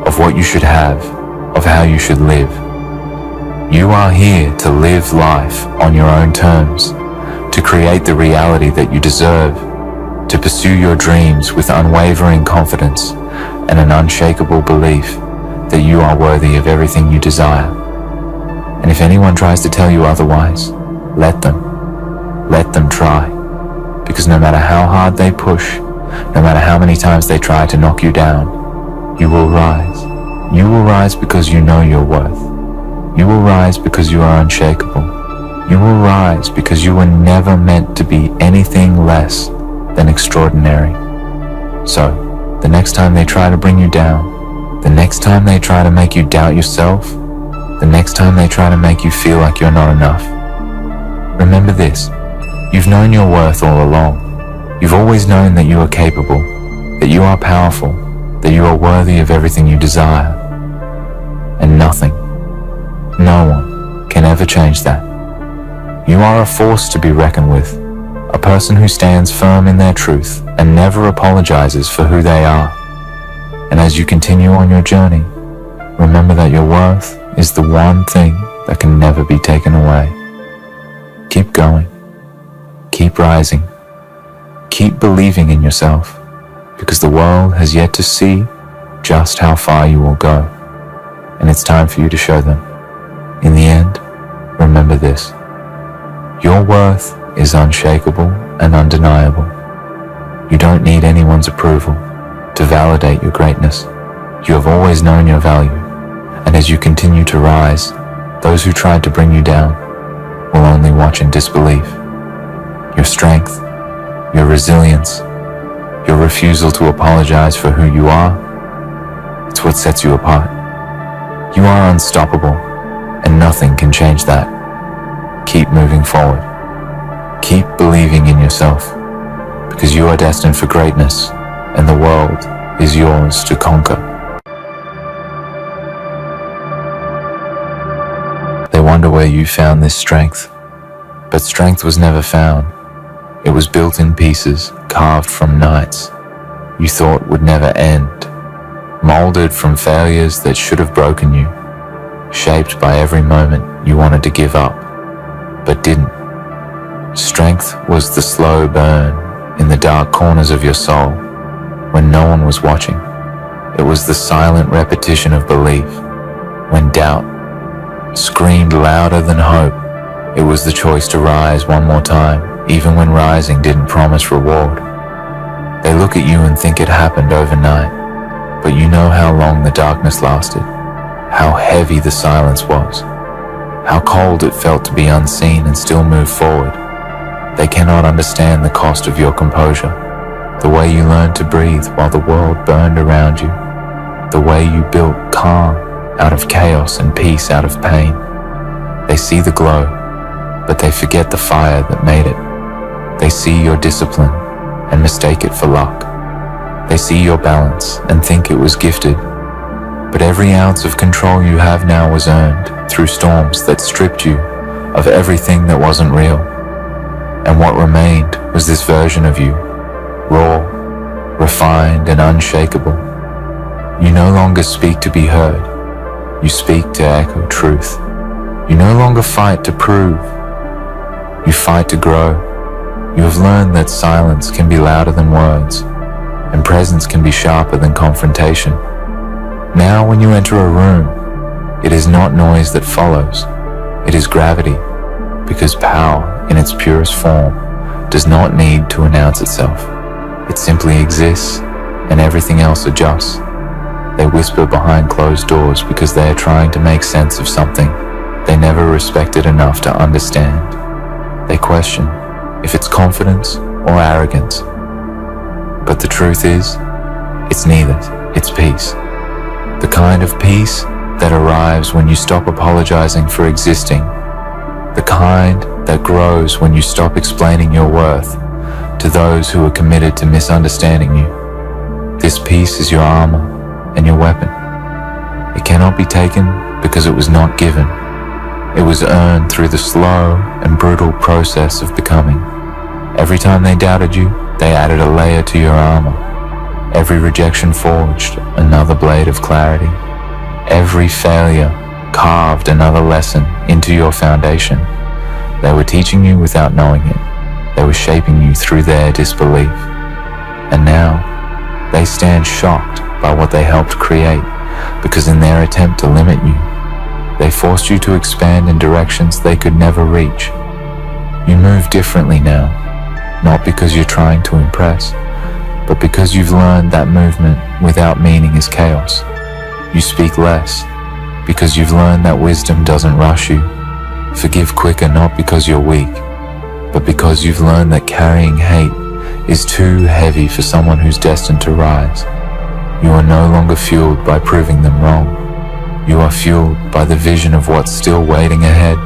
of what you should have, of how you should live. You are here to live life on your own terms, to create the reality that you deserve, to pursue your dreams with unwavering confidence and an unshakable belief that you are worthy of everything you desire. And if anyone tries to tell you otherwise, let them try. Because no matter how hard they push, no matter how many times they try to knock you down, you will rise. You will rise because you know your worth. You will rise because you are unshakable. You will rise because you were never meant to be anything less than extraordinary. So, the next time they try to bring you down, the next time they try to make you doubt yourself, the next time they try to make you feel like you're not enough, remember this. You've known your worth all along. You've always known that you are capable, that you are powerful, that you are worthy of everything you desire. And nothing, no one can ever change that. You are a force to be reckoned with, a person who stands firm in their truth and never apologizes for who they are. And as you continue on your journey, remember that your worth is the one thing that can never be taken away. Keep going. Keep rising. Keep believing in yourself, because the world has yet to see just how far you will go, and it's time for you to show them. In the end, remember this: your worth is unshakable and undeniable. You don't need anyone's approval to validate your greatness. You have always known your value, and as you continue to rise, those who tried to bring you down will only watch in disbelief. Your strength, your resilience, your refusal to apologize for who you are, it's what sets you apart. You are unstoppable, and nothing can change that. Keep moving forward. Keep believing in yourself, because you are destined for greatness, and the world is yours to conquer. They wonder where you found this strength, but strength was never found. It was built in pieces, carved from nights you thought would never end, molded from failures that should have broken you, shaped by every moment you wanted to give up, but didn't. Strength was the slow burn in the dark corners of your soul when no one was watching. It was the silent repetition of belief when doubt screamed louder than hope. It was the choice to rise one more time, even when rising didn't promise reward. They look at you and think it happened overnight, but you know how long the darkness lasted, how heavy the silence was, how cold it felt to be unseen and still move forward. They cannot understand the cost of your composure, the way you learned to breathe while the world burned around you, the way you built calm out of chaos and peace out of pain. They see the glow, but they forget the fire that made it. They see your discipline and mistake it for luck. They see your balance and think it was gifted. But every ounce of control you have now was earned through storms that stripped you of everything that wasn't real. And what remained was this version of you, raw, refined, and unshakable. You no longer speak to be heard. You speak to echo truth. You no longer fight to prove. You fight to grow. You have learned that silence can be louder than words, and presence can be sharper than confrontation. Now when you enter a room, it is not noise that follows. It is gravity, because power, in its purest form, does not need to announce itself. It simply exists, and everything else adjusts. They whisper behind closed doors because they are trying to make sense of something they never respected enough to understand. They question if it's confidence or arrogance. But the truth is, it's neither. It's peace. The kind of peace that arrives when you stop apologizing for existing. The kind that grows when you stop explaining your worth to those who are committed to misunderstanding you. This peace is your armor and your weapon. It cannot be taken because it was not given. It was earned through the slow and brutal process of becoming. Every time they doubted you, they added a layer to your armor. Every rejection forged another blade of clarity. Every failure carved another lesson into your foundation. They were teaching you without knowing it. They were shaping you through their disbelief. And now, they stand shocked by what they helped create, because in their attempt to limit you, they forced you to expand in directions they could never reach. You move differently now, not because you're trying to impress, but because you've learned that movement without meaning is chaos. You speak less, because you've learned that wisdom doesn't rush you. Forgive quicker not because you're weak, but because you've learned that carrying hate is too heavy for someone who's destined to rise. You are no longer fueled by proving them wrong. You are fueled by the vision of what's still waiting ahead,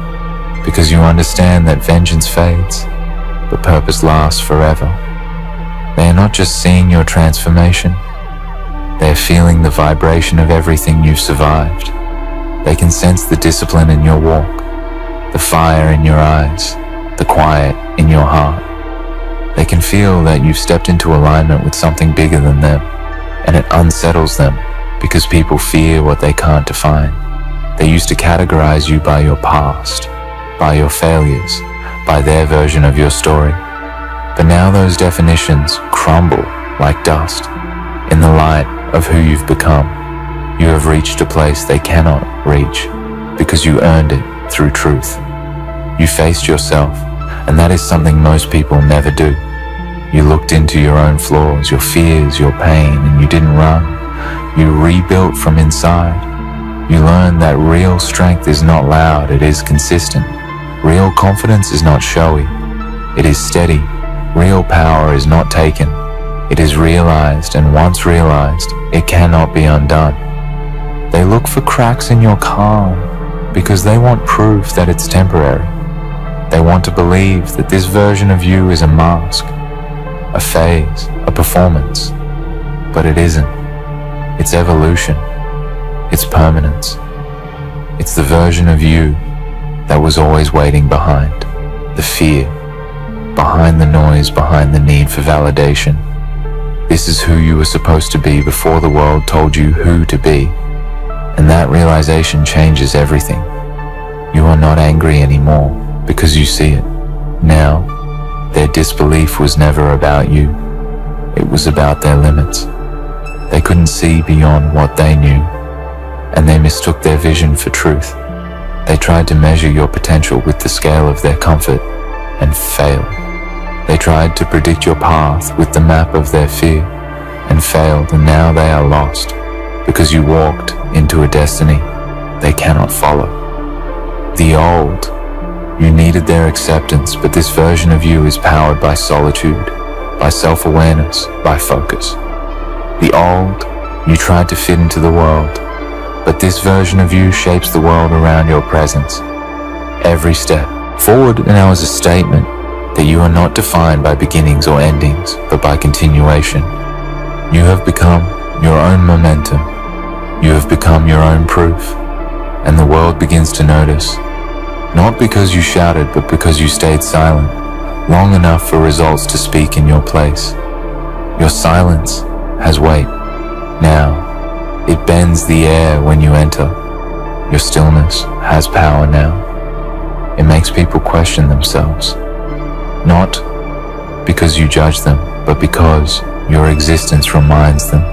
because you understand that vengeance fades, but purpose lasts forever. They are not just seeing your transformation, they are feeling the vibration of everything you've survived. They can sense the discipline in your walk, the fire in your eyes, the quiet in your heart. They can feel that you've stepped into alignment with something bigger than them, and it unsettles them because people fear what they can't define. They used to categorize you by your past, by your failures, by their version of your story. But now those definitions crumble like dust in the light of who you've become. You have reached a place they cannot reach because you earned it through truth. You faced yourself, and that is something most people never do. You looked into your own flaws, your fears, your pain, and you didn't run. You rebuilt from inside. You learned that real strength is not loud, it is consistent. Real confidence is not showy, it is steady. Real power is not taken, it is realized, and once realized, it cannot be undone. They look for cracks in your calm because they want proof that it's temporary. They want to believe that this version of you is a mask, a phase, a performance. But it isn't. It's evolution. It's permanence. It's the version of you that was always waiting behind the fear, behind the noise, behind the need for validation. This is who you were supposed to be before the world told you who to be. And that realization changes everything. You are not angry anymore because you see it. Now, their disbelief was never about you. It was about their limits. They couldn't see beyond what they knew, and they mistook their vision for truth. They tried to measure your potential with the scale of their comfort and failed. They tried to predict your path with the map of their fear and failed, and now they are lost because you walked into a destiny they cannot follow. The old, you needed their acceptance, but this version of you is powered by solitude, by self-awareness, by focus. The old, you tried to fit into the world, but this version of you shapes the world around your presence. Every step forward now is a statement that you are not defined by beginnings or endings, but by continuation. You have become your own momentum. You have become your own proof, and the world begins to notice, not because you shouted, but because you stayed silent, long enough for results to speak in your place. Your silence has weight. Now, it bends the air when you enter. Your stillness has power now. It makes people question themselves, not because you judge them, but because your existence reminds them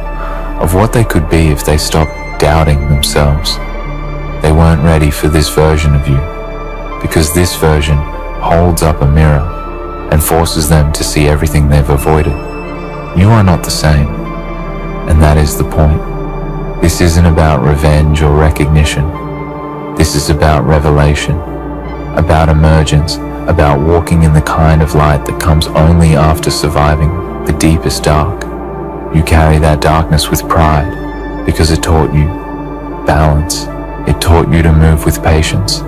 of what they could be if they stopped doubting themselves. They weren't ready for this version of you, because this version holds up a mirror and forces them to see everything they've avoided. You are not the same, and that is the point. This isn't about revenge or recognition. This is about revelation, about emergence, about walking in the kind of light that comes only after surviving the deepest dark. You carry that darkness with pride because it taught you balance. It taught you to move with patience.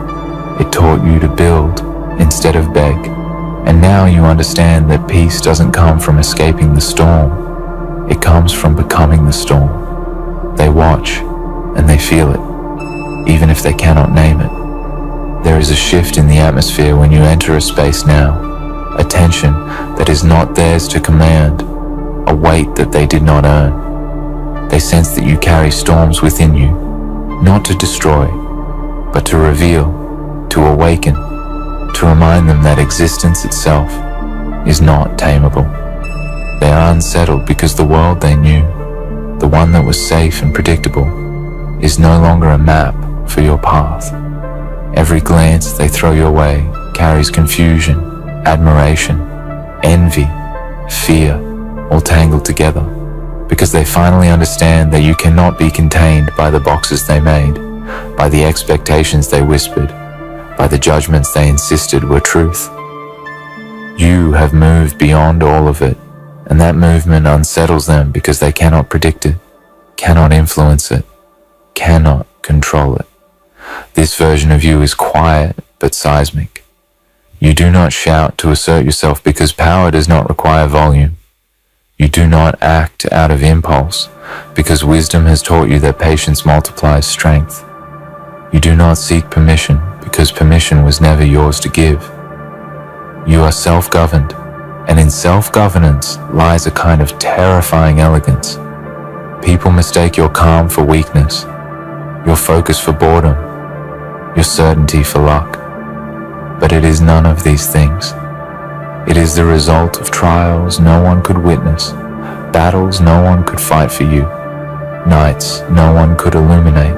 It taught you to build instead of beg. And now you understand that peace doesn't come from escaping the storm. It comes from becoming the storm. They watch and they feel it, even if they cannot name it. There is a shift in the atmosphere when you enter a space now, a tension that is not theirs to command, a weight that they did not earn. They sense that you carry storms within you, not to destroy, but to reveal, to awaken, to remind them that existence itself is not tameable. They are unsettled because the world they knew, the one that was safe and predictable, is no longer a map for your path. Every glance they throw your way carries confusion, admiration, envy, fear, all tangled together, because they finally understand that you cannot be contained by the boxes they made, by the expectations they whispered, by the judgments they insisted were truth. You have moved beyond all of it, and that movement unsettles them because they cannot predict it, cannot influence it, cannot control it. This version of you is quiet but seismic. You do not shout to assert yourself because power does not require volume. You do not act out of impulse because wisdom has taught you that patience multiplies strength. You do not seek permission because permission was never yours to give. You are self-governed, and in self-governance lies a kind of terrifying elegance. People mistake your calm for weakness, your focus for boredom, your certainty for luck. But it is none of these things. It is the result of trials no one could witness, battles no one could fight for you, nights no one could illuminate,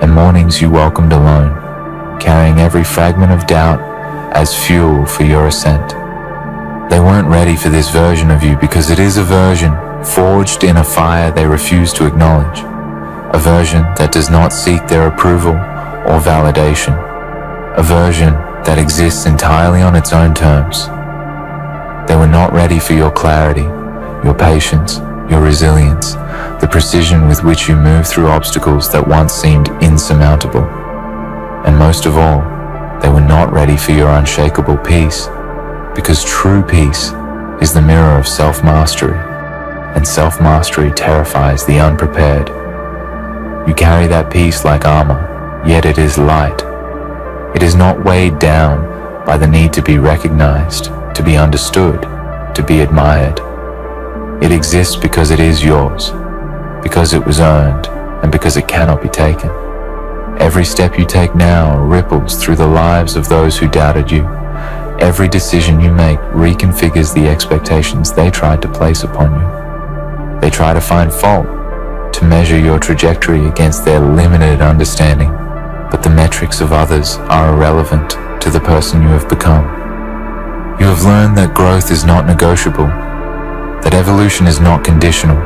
and mornings you welcomed alone, carrying every fragment of doubt as fuel for your ascent. They weren't ready for this version of you because it is a version forged in a fire they refuse to acknowledge, a version that does not seek their approval or validation, a version that exists entirely on its own terms. They were not ready for your clarity, your patience, your resilience, the precision with which you move through obstacles that once seemed insurmountable. And most of all, they were not ready for your unshakable peace, because true peace is the mirror of self-mastery, and self-mastery terrifies the unprepared. You carry that peace like armor, yet it is light. It is not weighed down by the need to be recognized, to be understood, to be admired. It exists because it is yours, because it was earned, and because it cannot be taken. Every step you take now ripples through the lives of those who doubted you. Every decision you make reconfigures the expectations they tried to place upon you. They try to find fault, to measure your trajectory against their limited understanding, but the metrics of others are irrelevant to the person you have become. You have learned that growth is not negotiable, that evolution is not conditional,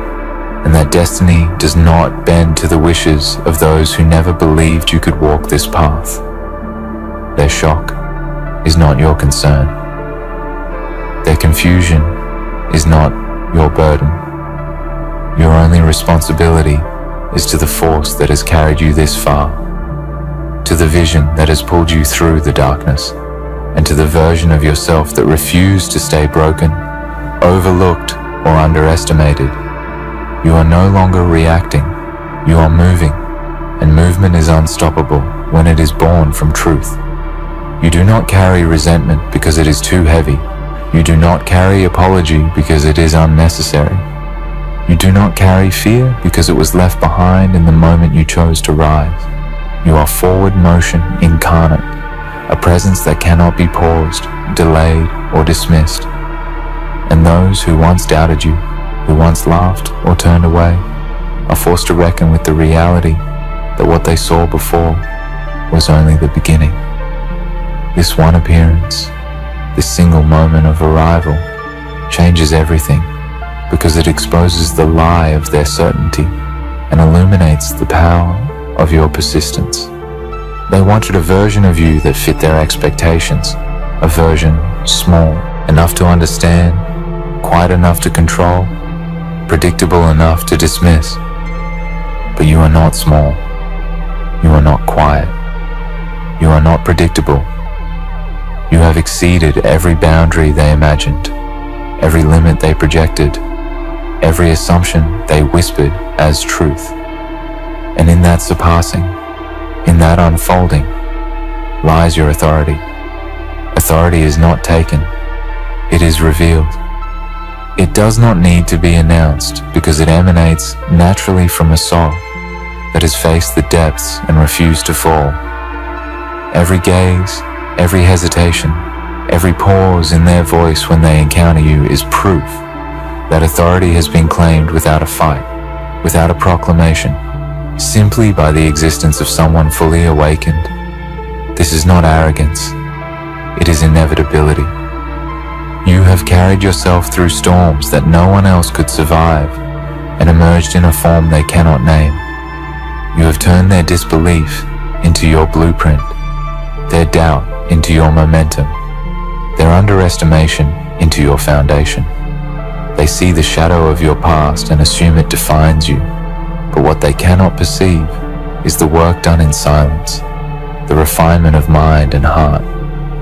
and that destiny does not bend to the wishes of those who never believed you could walk this path. Their shock is not your concern. Their confusion is not your burden. Your only responsibility is to the force that has carried you this far, to the vision that has pulled you through the darkness, and to the version of yourself that refused to stay broken, overlooked, or underestimated. You are no longer reacting, you are moving, and movement is unstoppable when it is born from truth. You do not carry resentment because it is too heavy. You do not carry apology because it is unnecessary. You do not carry fear because it was left behind in the moment you chose to rise. You are forward motion incarnate, a presence that cannot be paused, delayed, or dismissed. And those who once doubted you, who once laughed or turned away, are forced to reckon with the reality that what they saw before was only the beginning. This one appearance, this single moment of arrival, changes everything because it exposes the lie of their certainty and illuminates the power of your persistence. They wanted a version of you that fit their expectations, a version small enough to understand, quiet enough to control, predictable enough to dismiss. But you are not small. You are not quiet. You are not predictable. You have exceeded every boundary they imagined, every limit they projected, every assumption they whispered as truth. And in that surpassing, in that unfolding, lies your authority. Authority is not taken, it is revealed. It does not need to be announced because it emanates naturally from a soul that has faced the depths and refused to fall. Every gaze, every hesitation, every pause in their voice when they encounter you is proof that authority has been claimed without a fight, without a proclamation, simply by the existence of someone fully awakened. This is not arrogance, it is inevitability. You have carried yourself through storms that no one else could survive and emerged in a form they cannot name. You have turned their disbelief into your blueprint, their doubt into your momentum, their underestimation into your foundation. They see the shadow of your past and assume it defines you, but what they cannot perceive is the work done in silence, the refinement of mind and heart,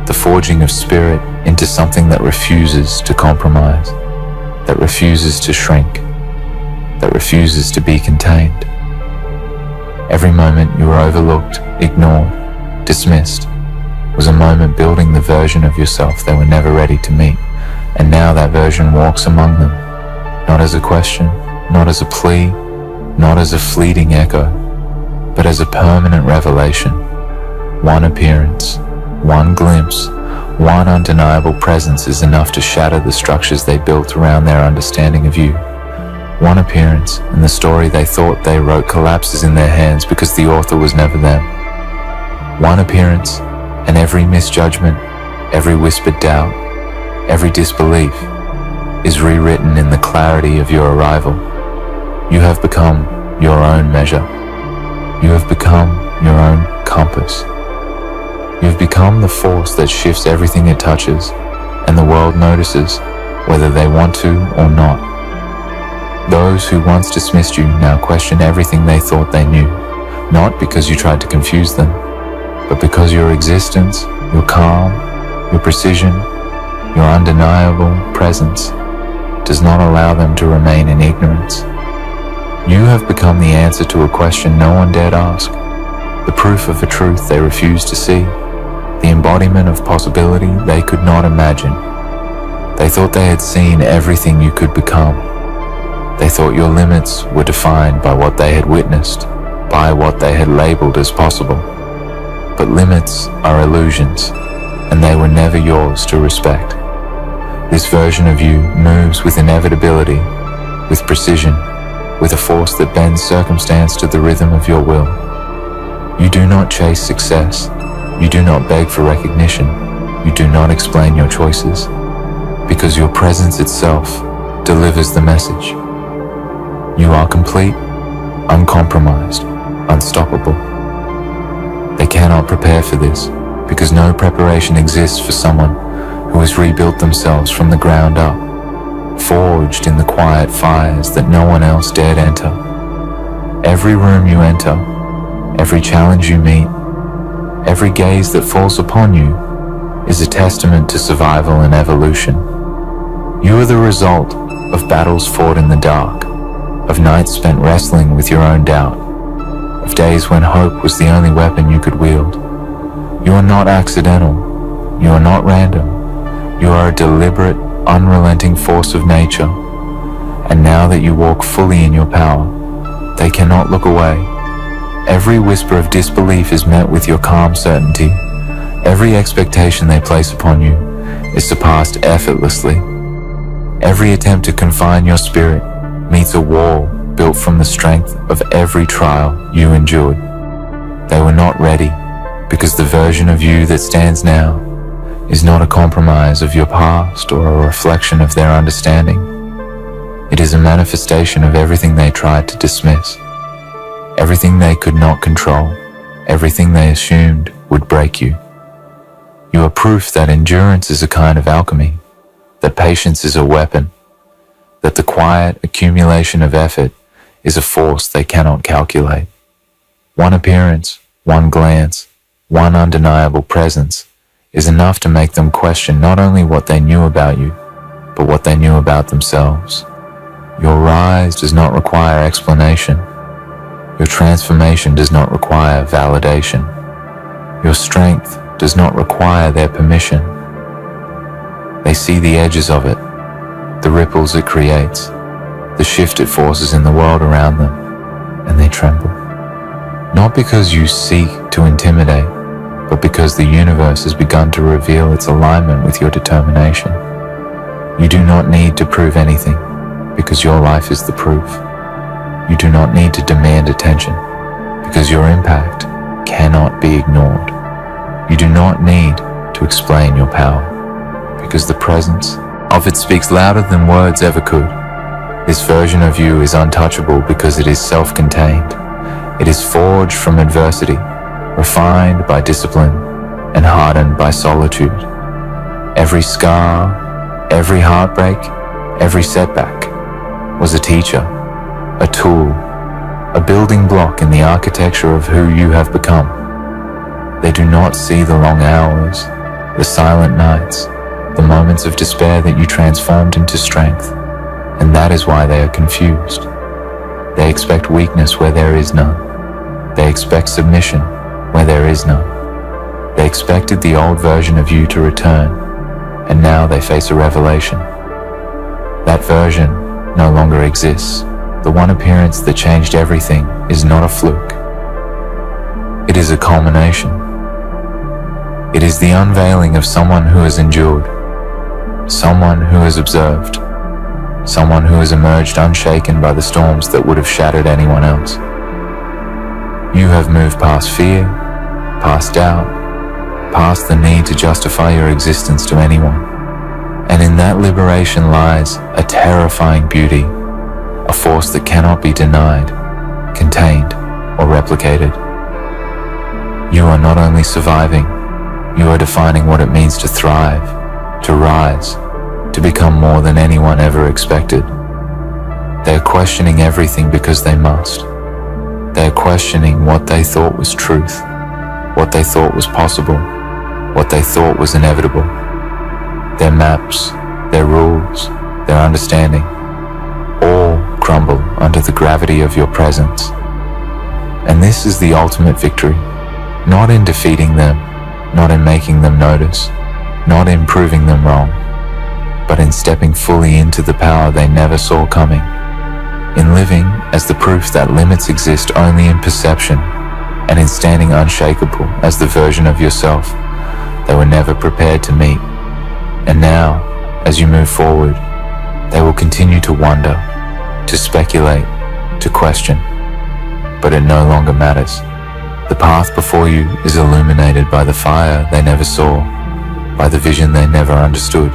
the forging of spirit into something that refuses to compromise, that refuses to shrink, that refuses to be contained. Every moment you were overlooked, ignored, dismissed, was a moment building the version of yourself they were never ready to meet, and now that version walks among them, not as a question, not as a plea, not as a fleeting echo, but as a permanent revelation, one appearance, one glimpse, one undeniable presence is enough to shatter the structures they built around their understanding of you. One appearance, and the story they thought they wrote collapses in their hands because the author was never them. One appearance, and every misjudgment, every whispered doubt, every disbelief is rewritten in the clarity of your arrival. You have become your own measure. You have become your own compass. You have become the force that shifts everything it touches, and the world notices whether they want to or not. Those who once dismissed you now question everything they thought they knew, not because you tried to confuse them, but because your existence, your calm, your precision, your undeniable presence does not allow them to remain in ignorance. You have become the answer to a question no one dared ask, the proof of a truth they refused to see, the embodiment of possibility they could not imagine. They thought they had seen everything you could become. They thought your limits were defined by what they had witnessed, by what they had labeled as possible. But limits are illusions, and they were never yours to respect. This version of you moves with inevitability, with precision, with a force that bends circumstance to the rhythm of your will. You do not chase success. You do not beg for recognition. You do not explain your choices, because your presence itself delivers the message. You are complete, uncompromised, unstoppable. They cannot prepare for this, because no preparation exists for someone who has rebuilt themselves from the ground up, forged in the quiet fires that no one else dared enter. Every room you enter, every challenge you meet, every gaze that falls upon you is a testament to survival and evolution. You are the result of battles fought in the dark, of nights spent wrestling with your own doubt, of days when hope was the only weapon you could wield. You are not accidental. You are not random. You are a deliberate, unrelenting force of nature. And now that you walk fully in your power, they cannot look away. Every whisper of disbelief is met with your calm certainty. Every expectation they place upon you is surpassed effortlessly. Every attempt to confine your spirit meets a wall built from the strength of every trial you endured. They were not ready, because the version of you that stands now is not a compromise of your past or a reflection of their understanding. It is a manifestation of everything they tried to dismiss, everything they could not control, everything they assumed would break you. You are proof that endurance is a kind of alchemy, that patience is a weapon, that the quiet accumulation of effort is a force they cannot calculate. One appearance, one glance, one undeniable presence is enough to make them question not only what they knew about you, but what they knew about themselves. Your rise does not require explanation. Your transformation does not require validation. Your strength does not require their permission. They see the edges of it, the ripples it creates, the shift it forces in the world around them, and they tremble. Not because you seek to intimidate, but because the universe has begun to reveal its alignment with your determination. You do not need to prove anything, because your life is the proof. You do not need to demand attention, because your impact cannot be ignored. You do not need to explain your power, because the presence of it speaks louder than words ever could. This version of you is untouchable because it is self-contained. It is forged from adversity, refined by discipline, and hardened by solitude. Every scar, every heartbreak, every setback was a teacher, a tool, a building block in the architecture of who you have become. They do not see the long hours, the silent nights, the moments of despair that you transformed into strength, and that is why they are confused. They expect weakness where there is none. They expect submission where there is none. They expected the old version of you to return, and now they face a revelation. That version no longer exists. The one appearance that changed everything is not a fluke. It is a culmination, It is the unveiling of someone who has endured, someone who has observed, someone who has emerged unshaken by the storms that would have shattered anyone else. You have moved past fear, past doubt, past the need to justify your existence to anyone. And in that liberation lies a terrifying beauty, a force that cannot be denied, contained, or replicated. You are not only surviving, you are defining what it means to thrive, to rise, to become more than anyone ever expected. They are questioning everything because they must. They are questioning what they thought was truth, what they thought was possible, what they thought was inevitable. Their maps, their rules, their understanding, all crumble under the gravity of your presence. And this is the ultimate victory, not in defeating them, not in making them notice, not in proving them wrong, but in stepping fully into the power they never saw coming, in living as the proof that limits exist only in perception, and in standing unshakable as the version of yourself they were never prepared to meet. And now, as you move forward, they will continue to wonder, to speculate, to question, but it no longer matters. The path before you is illuminated by the fire they never saw, by the vision they never understood,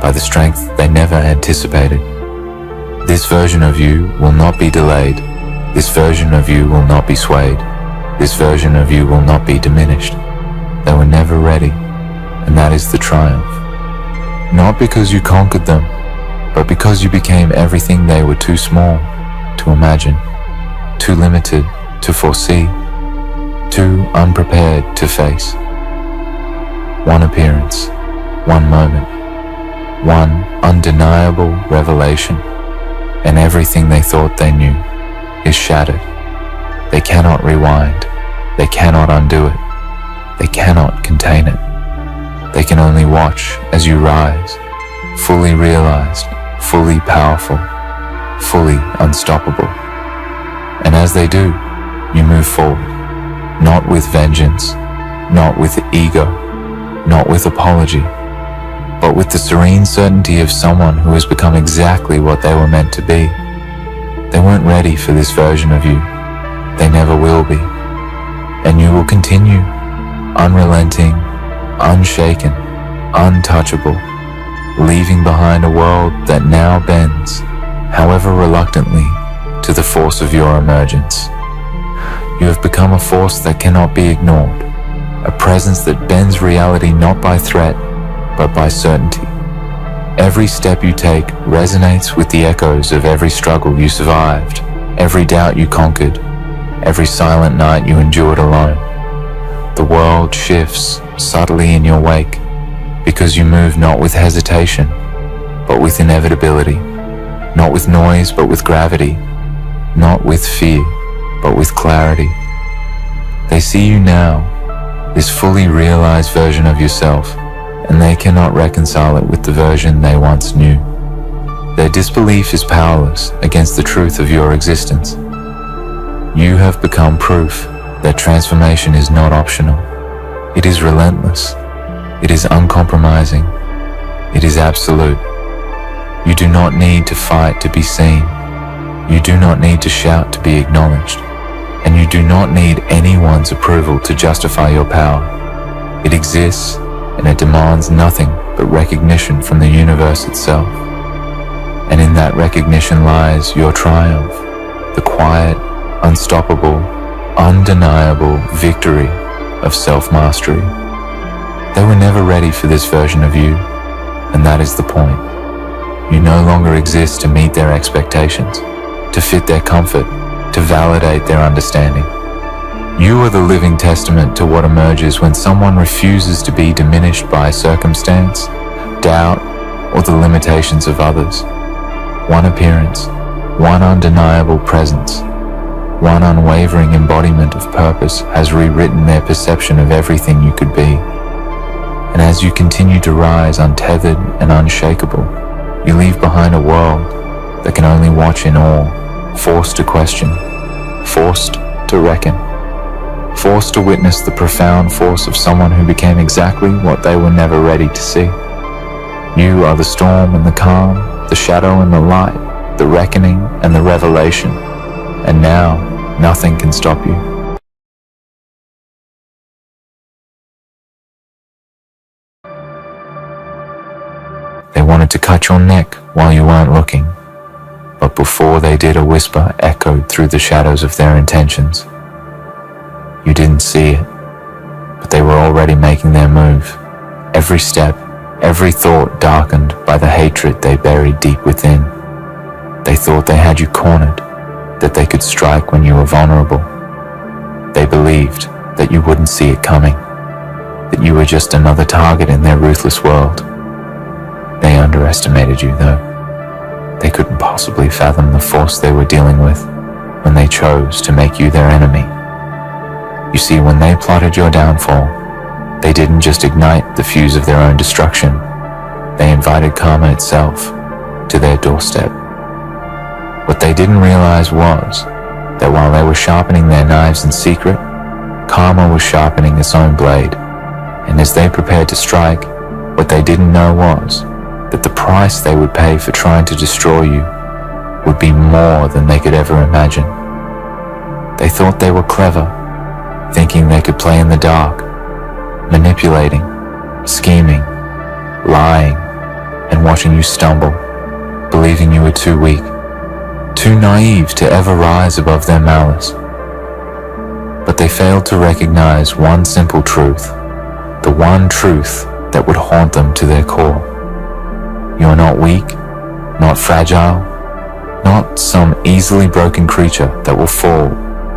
by the strength they never anticipated. This version of you will not be delayed. This version of you will not be swayed. This version of you will not be diminished. They were never ready, and that is the triumph. Not because you conquered them, but because you became everything they were too small to imagine, too limited to foresee, too unprepared to face. One appearance, one moment, one undeniable revelation, and everything they thought they knew is shattered. They cannot rewind, they cannot undo it, they cannot contain it. They can only watch as you rise, fully realized, fully powerful, fully unstoppable. And as they do, you move forward, not with vengeance, not with ego, not with apology, but with the serene certainty of someone who has become exactly what they were meant to be. They weren't ready for this version of you. They never will be. And you will continue, unrelenting, unshaken, untouchable, leaving behind a world that now bends, however reluctantly, to the force of your emergence. You have become a force that cannot be ignored, a presence that bends reality not by threat, but by certainty. Every step you take resonates with the echoes of every struggle you survived, every doubt you conquered, every silent night you endured alone. The world shifts subtly in your wake because you move not with hesitation, but with inevitability, not with noise, but with gravity, not with fear, but with clarity. They see you now, this fully realized version of yourself, and they cannot reconcile it with the version they once knew. Their disbelief is powerless against the truth of your existence. You have become proof that transformation is not optional. It is relentless. It is uncompromising. It is absolute. You do not need to fight to be seen. You do not need to shout to be acknowledged. And you do not need anyone's approval to justify your power. It exists, and it demands nothing but recognition from the universe itself. And in that recognition lies your triumph, the quiet, unstoppable, undeniable victory of self-mastery. They were never ready for this version of you, and that is the point. You no longer exist to meet their expectations, to fit their comfort, to validate their understanding. You are the living testament to what emerges when someone refuses to be diminished by circumstance, doubt, or the limitations of others. One appearance, one undeniable presence, one unwavering embodiment of purpose has rewritten their perception of everything you could be. And as you continue to rise untethered and unshakable, you leave behind a world that can only watch in awe, forced to question, forced to reckon. forced to witness the profound force of someone who became exactly what they were never ready to see. You are the storm and the calm, the shadow and the light, the reckoning and the revelation, and now nothing can stop you. They wanted to cut your neck while you weren't looking, but before they did, a whisper echoed through the shadows of their intentions. You didn't see it, but they were already making their move. Every step, every thought darkened by the hatred they buried deep within. They thought they had you cornered, that they could strike when you were vulnerable. They believed that you wouldn't see it coming, that you were just another target in their ruthless world. They underestimated you, though. They couldn't possibly fathom the force they were dealing with when they chose to make you their enemy. You see, when they plotted your downfall, they didn't just ignite the fuse of their own destruction. They invited karma itself to their doorstep. What they didn't realize was that while they were sharpening their knives in secret, karma was sharpening its own blade. And as they prepared to strike, what they didn't know was that the price they would pay for trying to destroy you would be more than they could ever imagine. They thought they were clever, thinking they could play in the dark, manipulating, scheming, lying, and watching you stumble, believing you were too weak, too naive to ever rise above their malice. But they failed to recognize one simple truth, the one truth that would haunt them to their core. You're not weak, not fragile, not some easily broken creature that will fall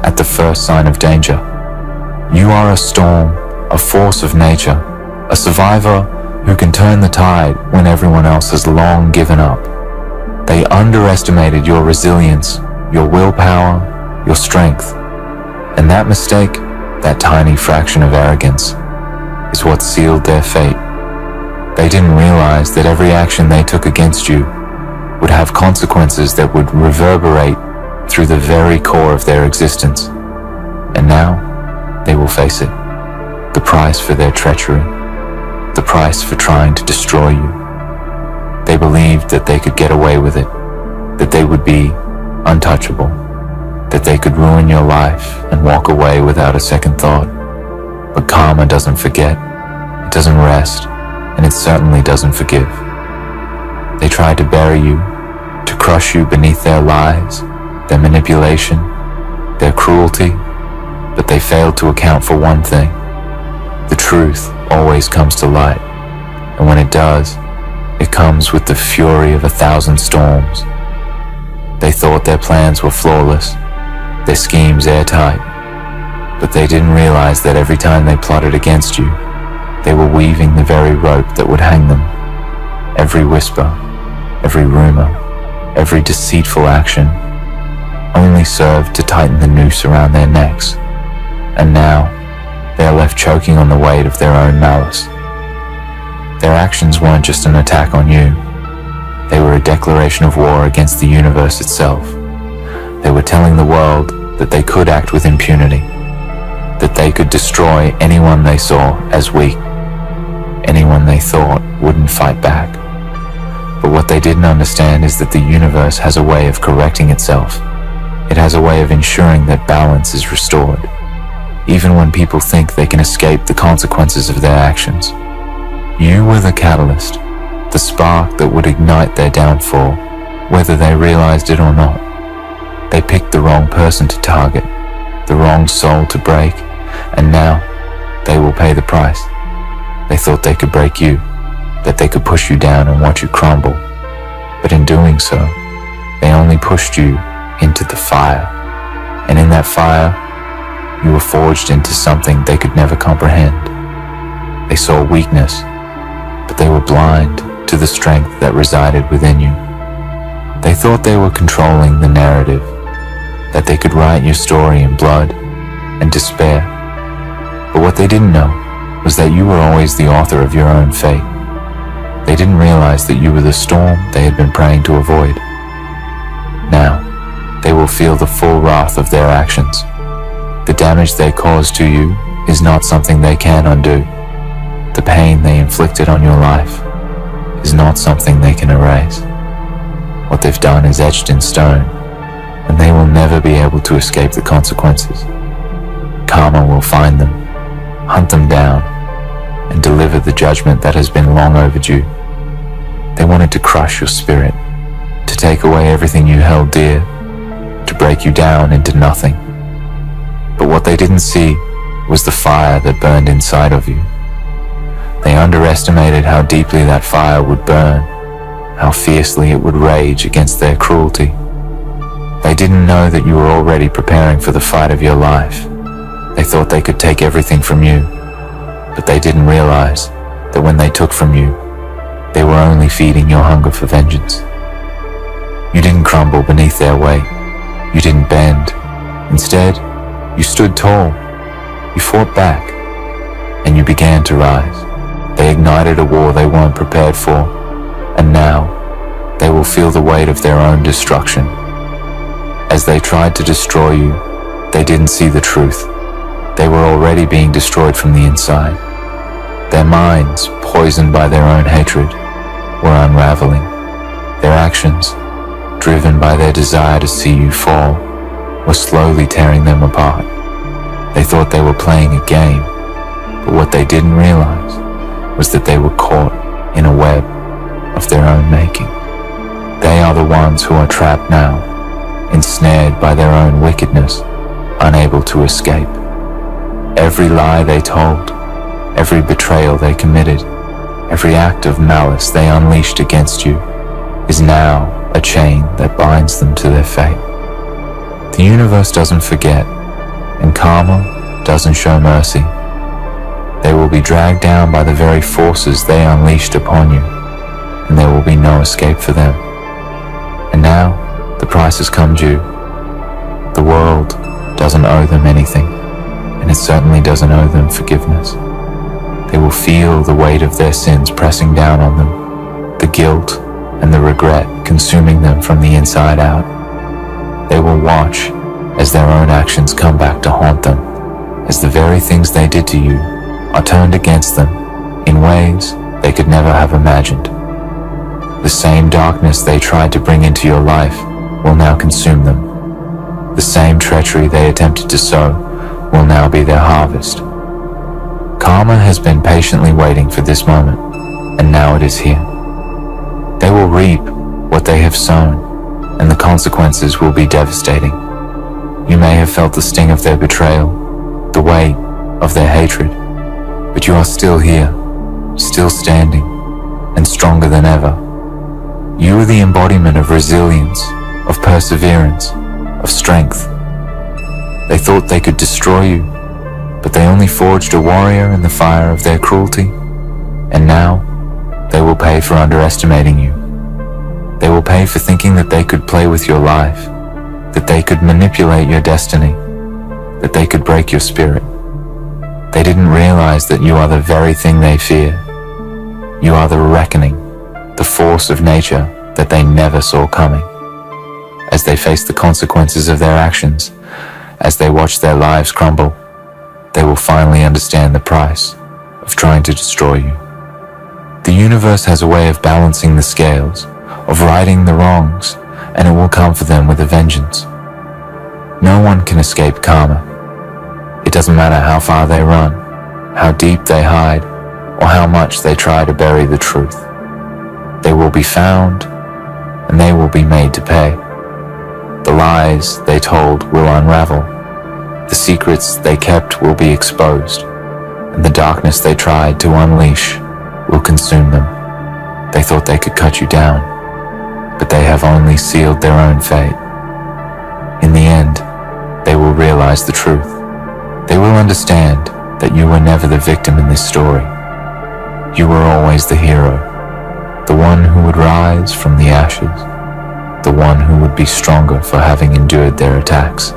at the first sign of danger. You are a storm, a force of nature, a survivor who can turn the tide when everyone else has long given up. They underestimated your resilience, your willpower, your strength. And that mistake, that tiny fraction of arrogance, is what sealed their fate. They didn't realize that every action they took against you would have consequences that would reverberate through the very core of their existence. And now, they will face it. The price for their treachery. The price for trying to destroy you. They believed that they could get away with it, that they would be untouchable, that they could ruin your life and walk away without a second thought. But karma doesn't forget, it doesn't rest, and it certainly doesn't forgive. They tried to bury you, to crush you beneath their lies, their manipulation, their cruelty, but they failed to account for one thing. The truth always comes to light, and when it does, it comes with the fury of 1,000 storms. They thought their plans were flawless, their schemes airtight, but they didn't realize that every time they plotted against you, they were weaving the very rope that would hang them. Every whisper, every rumor, every deceitful action only served to tighten the noose around their necks. And now, they are left choking on the weight of their own malice. Their actions weren't just an attack on you. They were a declaration of war against the universe itself. They were telling the world that they could act with impunity, that they could destroy anyone they saw as weak, anyone they thought wouldn't fight back. But what they didn't understand is that the universe has a way of correcting itself. It has a way of ensuring that balance is restored, even when people think they can escape the consequences of their actions. You were the catalyst, the spark that would ignite their downfall, whether they realized it or not. They picked the wrong person to target, the wrong soul to break, and now they will pay the price. They thought they could break you, that they could push you down and watch you crumble. But in doing so, they only pushed you into the fire. And in that fire, you were forged into something they could never comprehend. They saw weakness, but they were blind to the strength that resided within you. They thought they were controlling the narrative, that they could write your story in blood and despair. But what they didn't know was that you were always the author of your own fate. They didn't realize that you were the storm they had been praying to avoid. Now, they will feel the full wrath of their actions. The damage they caused to you is not something they can undo. The pain they inflicted on your life is not something they can erase. What they've done is etched in stone, and they will never be able to escape the consequences. Karma will find them, hunt them down, and deliver the judgment that has been long overdue. They wanted to crush your spirit, to take away everything you held dear, to break you down into nothing. But what they didn't see was the fire that burned inside of you. They underestimated how deeply that fire would burn, how fiercely it would rage against their cruelty. They didn't know that you were already preparing for the fight of your life. They thought they could take everything from you, but they didn't realize that when they took from you, they were only feeding your hunger for vengeance. You didn't crumble beneath their weight. You didn't bend. Instead, you stood tall. You fought back, and you began to rise. They ignited a war they weren't prepared for, and now they will feel the weight of their own destruction. As they tried to destroy you, they didn't see the truth. They were already being destroyed from the inside. Their minds, poisoned by their own hatred, were unraveling. Their actions, driven by their desire to see you fall, were slowly tearing them apart. They thought they were playing a game, but what they didn't realize was that they were caught in a web of their own making. They are the ones who are trapped now, ensnared by their own wickedness, unable to escape. Every lie they told, every betrayal they committed, every act of malice they unleashed against you is now a chain that binds them to their fate. The universe doesn't forget, and karma doesn't show mercy. They will be dragged down by the very forces they unleashed upon you, and there will be no escape for them. And now, the price has come due. The world doesn't owe them anything, and it certainly doesn't owe them forgiveness. They will feel the weight of their sins pressing down on them, the guilt and the regret consuming them from the inside out. They will watch as their own actions come back to haunt them, as the very things they did to you are turned against them in ways they could never have imagined. The same darkness they tried to bring into your life will now consume them. The same treachery they attempted to sow will now be their harvest. Karma has been patiently waiting for this moment, and now it is here. They will reap what they have sown, and the consequences will be devastating. You may have felt the sting of their betrayal, the weight of their hatred, but you are still here, still standing, and stronger than ever. You are the embodiment of resilience, of perseverance, of strength. They thought they could destroy you, but they only forged a warrior in the fire of their cruelty, and now they will pay for underestimating you. They will pay for thinking that they could play with your life, that they could manipulate your destiny, that they could break your spirit. They didn't realize that you are the very thing they fear. You are the reckoning, the force of nature that they never saw coming. As they face the consequences of their actions, as they watch their lives crumble, they will finally understand the price of trying to destroy you. The universe has a way of balancing the scales, of righting the wrongs, and it will come for them with a vengeance. No one can escape karma. It doesn't matter how far they run, how deep they hide, or how much they try to bury the truth. They will be found, and they will be made to pay. The lies they told will unravel. The secrets they kept will be exposed, and the darkness they tried to unleash will consume them. They thought they could cut you down, but they have only sealed their own fate. In the end, they will realize the truth. They will understand that you were never the victim in this story. You were always the hero, the one who would rise from the ashes, the one who would be stronger for having endured their attacks.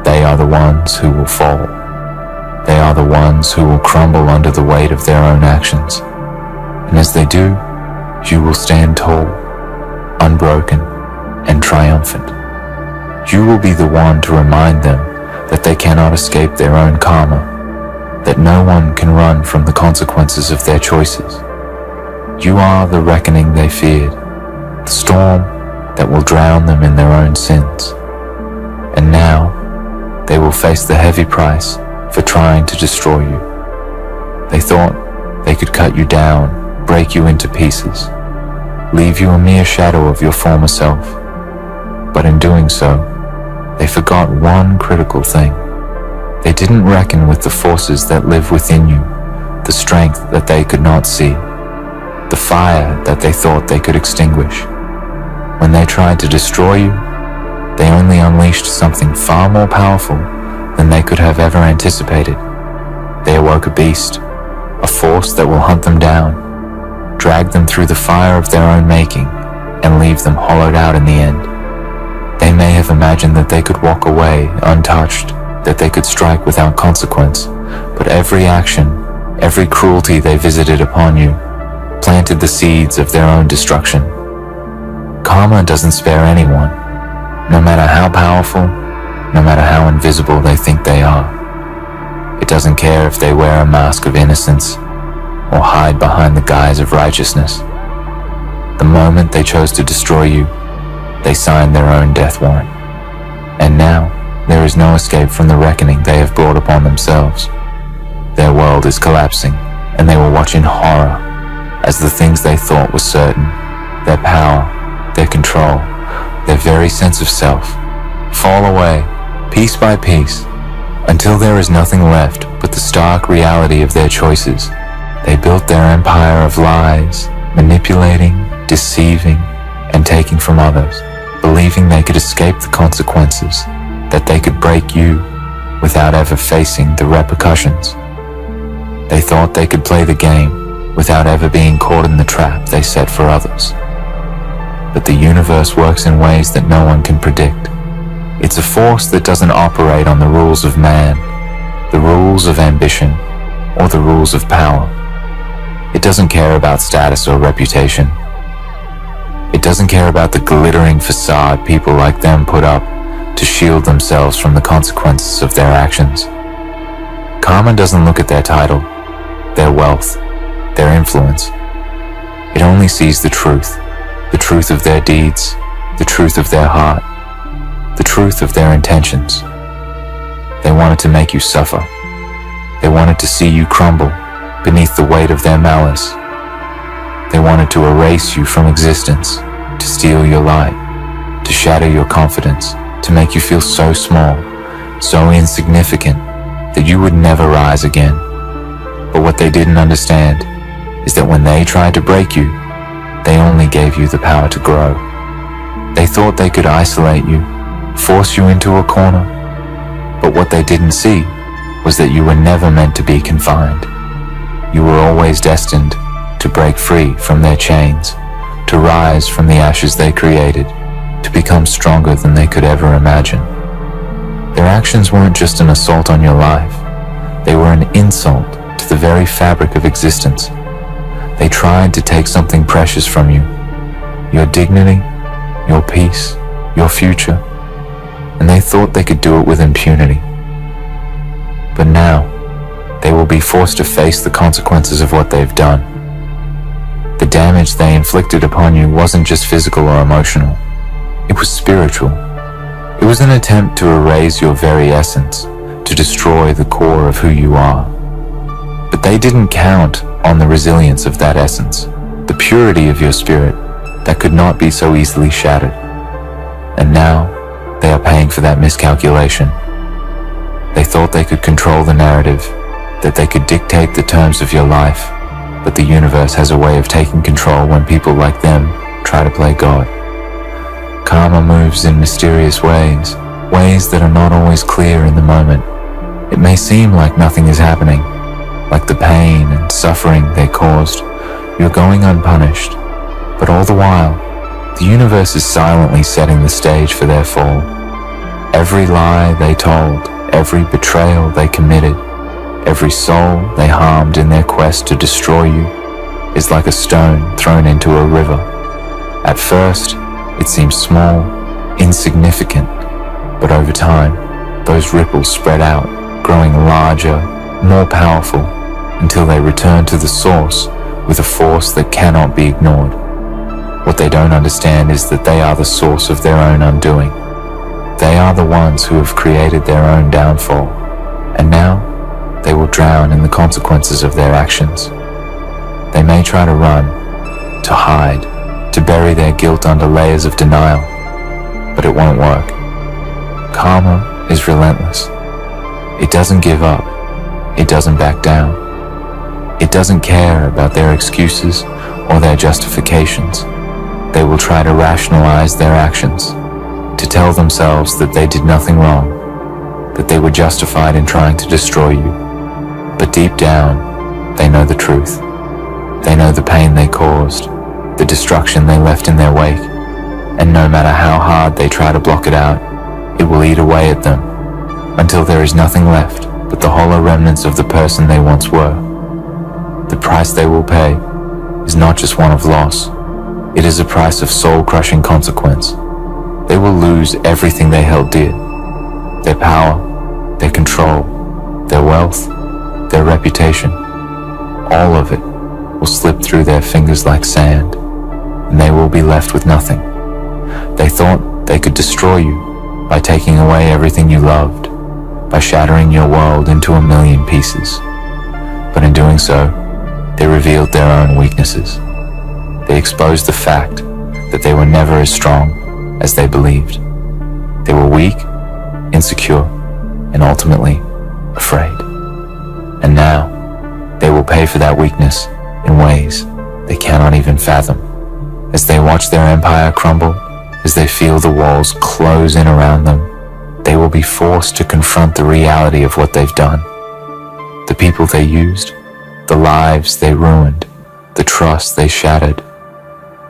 They are the ones who will fall. They are the ones who will crumble under the weight of their own actions. And as they do, you will stand tall, unbroken, and triumphant. You will be the one to remind them that they cannot escape their own karma, that no one can run from the consequences of their choices. You are the reckoning they feared, the storm that will drown them in their own sins. And now, they will face the heavy price for trying to destroy you. They thought they could cut you down, break you into pieces, leave you a mere shadow of your former self. But in doing so, they forgot one critical thing. They didn't reckon with the forces that live within you, the strength that they could not see, the fire that they thought they could extinguish. When they tried to destroy you, they only unleashed something far more powerful than they could have ever anticipated. They awoke a beast, a force that will hunt them down, drag them through the fire of their own making, and leave them hollowed out in the end. They may have imagined that they could walk away untouched, that they could strike without consequence, but every action, every cruelty they visited upon you, planted the seeds of their own destruction. Karma doesn't spare anyone, no matter how powerful, no matter how invisible they think they are. It doesn't care if they wear a mask of innocence or hide behind the guise of righteousness. The moment they chose to destroy you, they signed their own death warrant. And now, there is no escape from the reckoning they have brought upon themselves. Their world is collapsing, and they will watch in horror as the things they thought were certain, their power, their control, their very sense of self, fall away, piece by piece, until there is nothing left but the stark reality of their choices. They built their empire of lies, manipulating, deceiving, and taking from others, believing they could escape the consequences, that they could break you without ever facing the repercussions. They thought they could play the game without ever being caught in the trap they set for others. But the universe works in ways that no one can predict. It's a force that doesn't operate on the rules of man, the rules of ambition, or the rules of power. It doesn't care about status or reputation. It doesn't care about the glittering facade people like them put up to shield themselves from the consequences of their actions. Karma doesn't look at their title, their wealth, their influence. It only sees the truth of their deeds, the truth of their heart, the truth of their intentions. They wanted to make you suffer. They wanted to see you crumble beneath the weight of their malice. They wanted to erase you from existence, to steal your light, to shatter your confidence, to make you feel so small, so insignificant, that you would never rise again. But what they didn't understand is that when they tried to break you, they only gave you the power to grow. They thought they could isolate you, force you into a corner. But what they didn't see was that you were never meant to be confined. You were always destined to break free from their chains, to rise from the ashes they created, to become stronger than they could ever imagine. Their actions weren't just an assault on your life. They were an insult to the very fabric of existence. They tried to take something precious from you, your dignity, your peace, your future, and they thought they could do it with impunity. But now, they will be forced to face the consequences of what they've done. The damage they inflicted upon you wasn't just physical or emotional. It was spiritual. It was an attempt to erase your very essence, to destroy the core of who you are. But they didn't count on the resilience of that essence, the purity of your spirit that could not be so easily shattered. And now, they are paying for that miscalculation. They thought they could control the narrative, that they could dictate the terms of your life, but the universe has a way of taking control when people like them try to play God. Karma moves in mysterious ways, ways that are not always clear in the moment. It may seem like nothing is happening, like the pain and suffering they caused, you're going unpunished, but all the while, the universe is silently setting the stage for their fall. Every lie they told, every betrayal they committed, every soul they harmed in their quest to destroy you is like a stone thrown into a river. At first, it seems small, insignificant, but over time, those ripples spread out, growing larger, more powerful, until they return to the source with a force that cannot be ignored. What they don't understand is that they are the source of their own undoing. They are the ones who have created their own downfall, and now they will drown in the consequences of their actions. They may try to run, to hide, to bury their guilt under layers of denial, but it won't work. Karma is relentless. It doesn't give up. It doesn't back down. It doesn't care about their excuses or their justifications. They will try to rationalize their actions, to tell themselves that they did nothing wrong, that they were justified in trying to destroy you. But deep down, they know the truth. They know the pain they caused, the destruction they left in their wake, and no matter how hard they try to block it out, it will eat away at them until there is nothing left but the hollow remnants of the person they once were. The price they will pay is not just one of loss. It is a price of soul-crushing consequence. They will lose everything they held dear. Their power, their control, their wealth, their reputation. All of it will slip through their fingers like sand, and they will be left with nothing. They thought they could destroy you by taking away everything you loved, by shattering your world into a million pieces. But in doing so, they revealed their own weaknesses. They exposed the fact that they were never as strong as they believed. They were weak, insecure, and ultimately afraid. And now, they will pay for that weakness in ways they cannot even fathom. As they watch their empire crumble, as they feel the walls close in around them, they will be forced to confront the reality of what they've done. The people they used, the lives they ruined, the trust they shattered,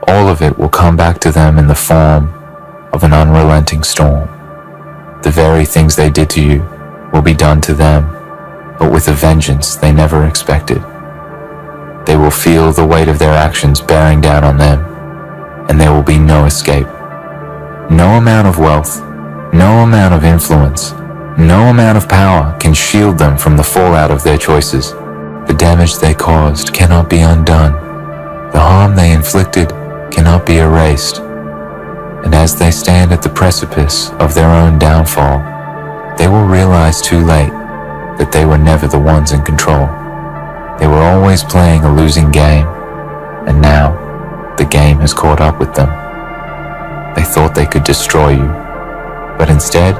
all of it will come back to them in the form of an unrelenting storm. The very things they did to you will be done to them, but with a vengeance they never expected. They will feel the weight of their actions bearing down on them, and there will be no escape. No amount of wealth, no amount of influence, no amount of power can shield them from the fallout of their choices. The damage they caused cannot be undone. The harm they inflicted cannot be erased. And as they stand at the precipice of their own downfall, they will realize too late that they were never the ones in control. They were always playing a losing game, and now the game has caught up with them. They thought they could destroy you, but instead,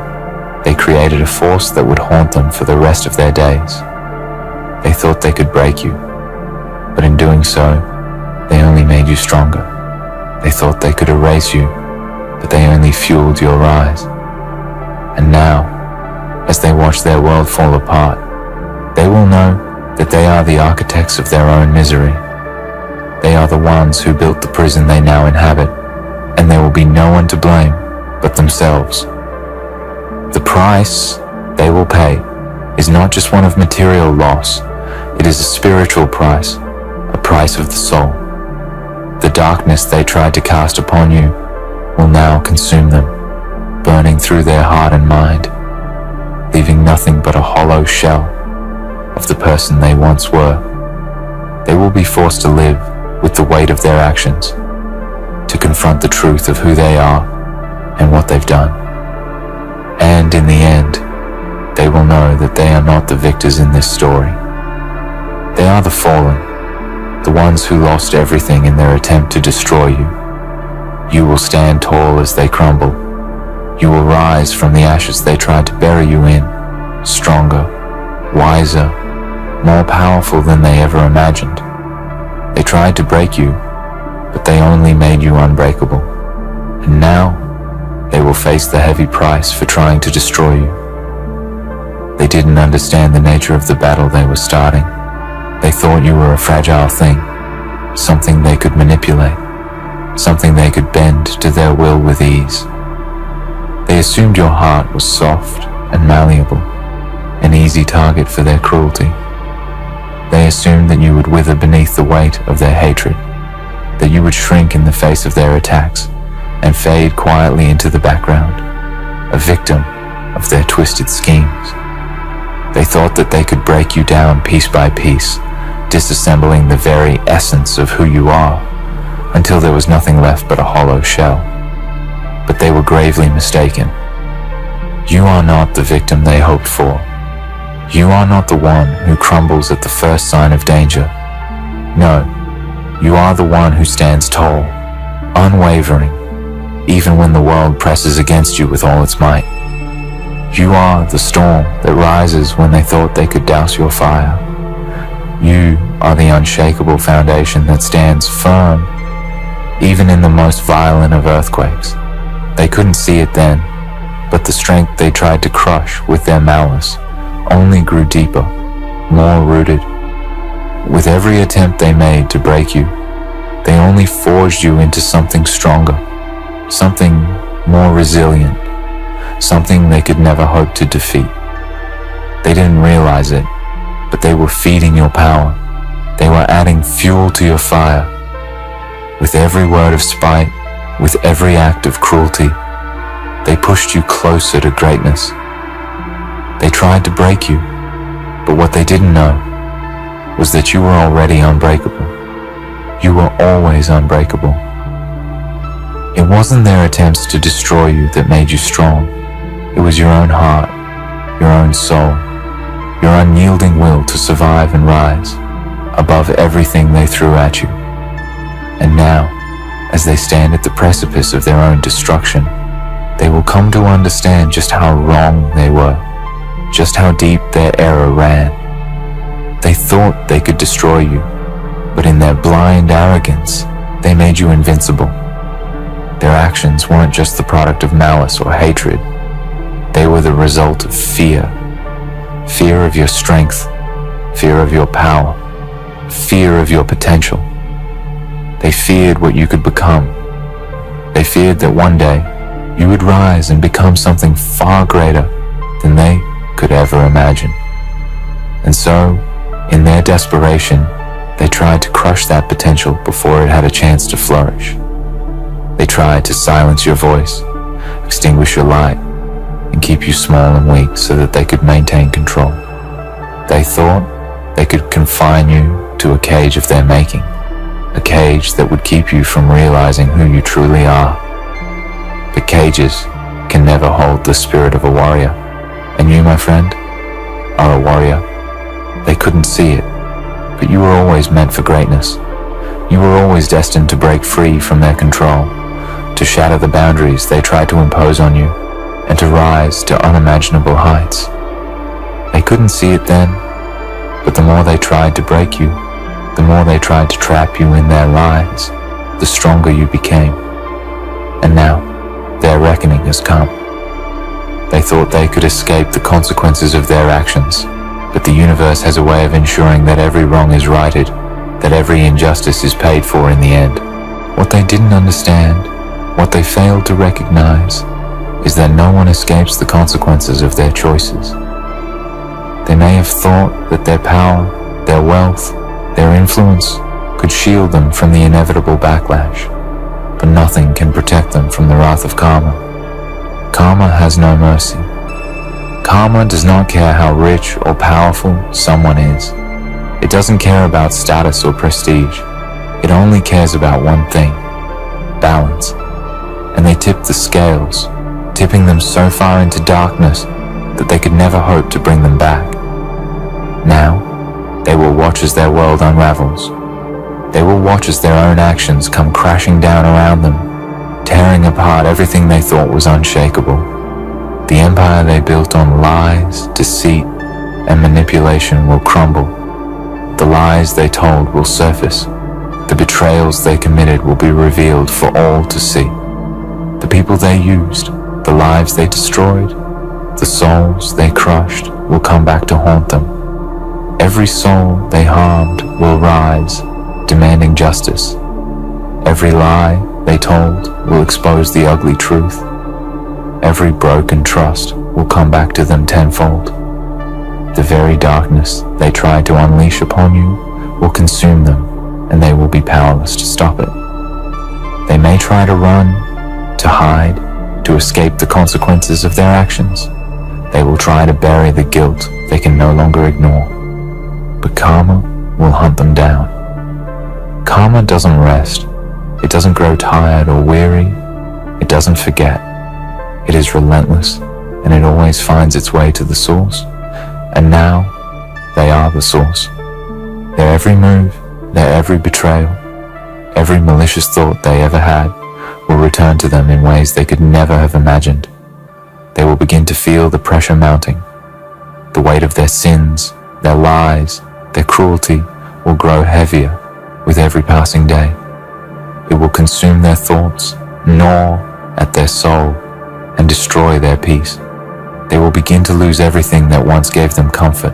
they created a force that would haunt them for the rest of their days. They thought they could break you, but in doing so, they only made you stronger. They thought they could erase you, but they only fueled your rise. And now, as they watch their world fall apart, they will know that they are the architects of their own misery. They are the ones who built the prison they now inhabit, and there will be no one to blame but themselves. The price they will pay is not just one of material loss, it is a spiritual price, a price of the soul. The darkness they tried to cast upon you will now consume them, burning through their heart and mind, leaving nothing but a hollow shell of the person they once were. They will be forced to live with the weight of their actions, to confront the truth of who they are and what they've done. And in the end, they will know that they are not the victors in this story. They are the fallen, the ones who lost everything in their attempt to destroy you. You will stand tall as they crumble. You will rise from the ashes they tried to bury you in, stronger, wiser, more powerful than they ever imagined. They tried to break you, but they only made you unbreakable. And now, they will face the heavy price for trying to destroy you. They didn't understand the nature of the battle they were starting. They thought you were a fragile thing, something they could manipulate, something they could bend to their will with ease. They assumed your heart was soft and malleable, an easy target for their cruelty. They assumed that you would wither beneath the weight of their hatred, that you would shrink in the face of their attacks and fade quietly into the background, a victim of their twisted schemes. They thought that they could break you down piece by piece, disassembling the very essence of who you are, until there was nothing left but a hollow shell. But they were gravely mistaken. You are not the victim they hoped for. You are not the one who crumbles at the first sign of danger. No, you are the one who stands tall, unwavering, even when the world presses against you with all its might. You are the storm that rises when they thought they could douse your fire. You are the unshakable foundation that stands firm, even in the most violent of earthquakes. They couldn't see it then, but the strength they tried to crush with their malice only grew deeper, more rooted. With every attempt they made to break you, they only forged you into something stronger, something more resilient, something they could never hope to defeat. They didn't realize it, but they were feeding your power. They were adding fuel to your fire. With every word of spite, with every act of cruelty, they pushed you closer to greatness. They tried to break you, but what they didn't know was that you were already unbreakable. You were always unbreakable. It wasn't their attempts to destroy you that made you strong. It was your own heart, your own soul, your unyielding will to survive and rise above everything they threw at you. And now, as they stand at the precipice of their own destruction, they will come to understand just how wrong they were, just how deep their error ran. They thought they could destroy you, but in their blind arrogance, they made you invincible. Their actions weren't just the product of malice or hatred. They were the result of fear. Fear of your strength, fear of your power, fear of your potential. They feared what you could become. They feared that one day you would rise and become something far greater than they could ever imagine. And so, in their desperation, they tried to crush that potential before it had a chance to flourish. They tried to silence your voice, extinguish your light, and keep you small and weak so that they could maintain control. They thought they could confine you to a cage of their making, a cage that would keep you from realizing who you truly are. But cages can never hold the spirit of a warrior, and you, my friend, are a warrior. They couldn't see it, but you were always meant for greatness. You were always destined to break free from their control, to shatter the boundaries they tried to impose on you, and to rise to unimaginable heights. They couldn't see it then, but the more they tried to break you, the more they tried to trap you in their lies, the stronger you became. And now, their reckoning has come. They thought they could escape the consequences of their actions, but the universe has a way of ensuring that every wrong is righted, that every injustice is paid for in the end. What they didn't understand, what they failed to recognize, is that no one escapes the consequences of their choices. They may have thought that their power, their wealth, their influence could shield them from the inevitable backlash, but nothing can protect them from the wrath of karma. Karma has no mercy. Karma does not care how rich or powerful someone is. It doesn't care about status or prestige. It only cares about one thing: balance. And they tipped the scales, tipping them so far into darkness that they could never hope to bring them back. Now, they will watch as their world unravels. They will watch as their own actions come crashing down around them, tearing apart everything they thought was unshakable. The empire they built on lies, deceit, and manipulation will crumble. The lies they told will surface. The betrayals they committed will be revealed for all to see. The people they used, the lives they destroyed, the souls they crushed will come back to haunt them. Every soul they harmed will rise, demanding justice. Every lie they told will expose the ugly truth. Every broken trust will come back to them tenfold. The very darkness they tried to unleash upon you will consume them, and they will be powerless to stop it. They may try to run, to hide, to escape the consequences of their actions, They will try to bury the guilt they can no longer ignore, but karma will hunt them down. Karma doesn't rest. It doesn't grow tired or weary. It doesn't forget. It is relentless, and it always finds its way to the source. And now, they are the source. Their every move, their every betrayal, every malicious thought they ever had will return to them in ways they could never have imagined. They will begin to feel the pressure mounting. The weight of their sins, their lies, their cruelty will grow heavier with every passing day. It will consume their thoughts, gnaw at their soul, and destroy their peace. They will begin to lose everything that once gave them comfort: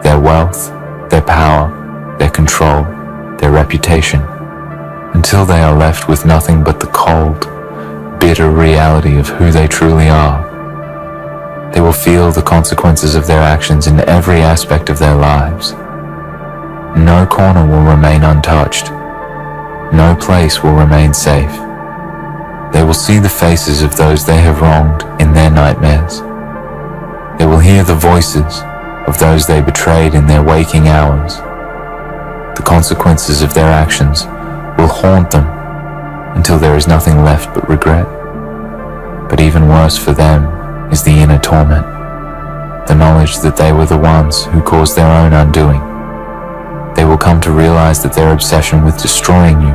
their wealth, their power, their control, their reputation, until they are left with nothing but the cold, bitter reality of who they truly are. They will feel the consequences of their actions in every aspect of their lives. No corner will remain untouched. No place will remain safe. They will see the faces of those they have wronged in their nightmares. They will hear the voices of those they betrayed in their waking hours. The consequences of their actions will haunt them until there is nothing left but regret. But even worse for them is the inner torment, the knowledge that they were the ones who caused their own undoing. They will come to realize that their obsession with destroying you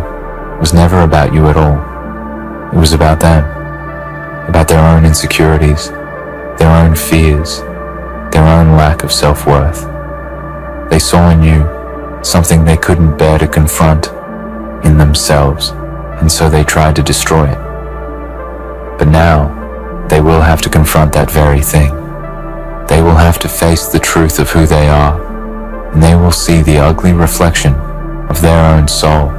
was never about you at all. It was about them, about their own insecurities, their own fears, their own lack of self-worth. They saw in you something they couldn't bear to confront in themselves, and so they tried to destroy it. But now, they will have to confront that very thing. They will have to face the truth of who they are, and they will see the ugly reflection of their own soul.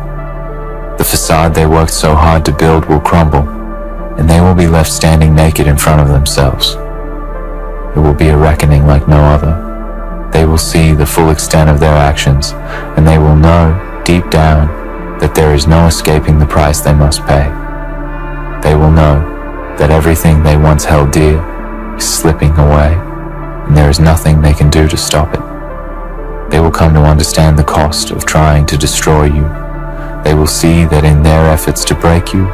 The facade they worked so hard to build will crumble, and they will be left standing naked in front of themselves. It will be a reckoning like no other. They will see the full extent of their actions, and they will know, deep down, that there is no escaping the price they must pay. They will know that everything they once held dear is slipping away, and there is nothing they can do to stop it. They will come to understand the cost of trying to destroy you. They will see that in their efforts to break you,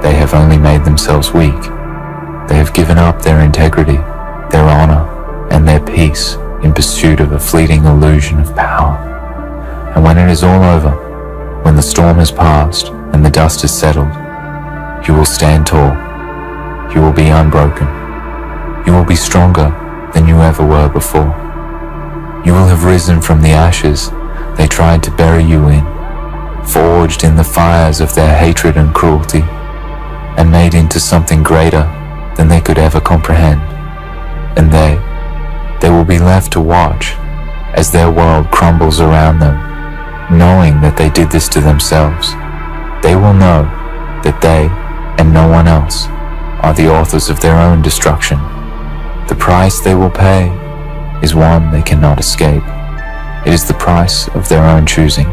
they have only made themselves weak. They have given up their integrity, their honor, and their peace in pursuit of a fleeting illusion of power. And when it is all over, when the storm has passed and the dust has settled, you will stand tall. You will be unbroken. You will be stronger than you ever were before. You will have risen from the ashes they tried to bury you in, forged in the fires of their hatred and cruelty, and made into something greater than they could ever comprehend. And they will be left to watch as their world crumbles around them, knowing that they did this to themselves. They will know that they, and no one else, are the authors of their own destruction. The price they will pay is one they cannot escape. It is the price of their own choosing.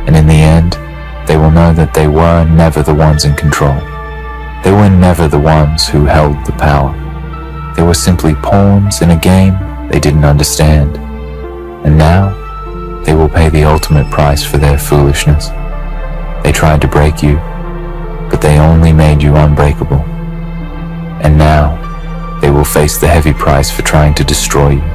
And in the end, they will know that they were never the ones in control. They were never the ones who held the power. They were simply pawns in a game they didn't understand. And now, they will pay the ultimate price for their foolishness. They tried to break you, but they only made you unbreakable. And now, they will face the heavy price for trying to destroy you.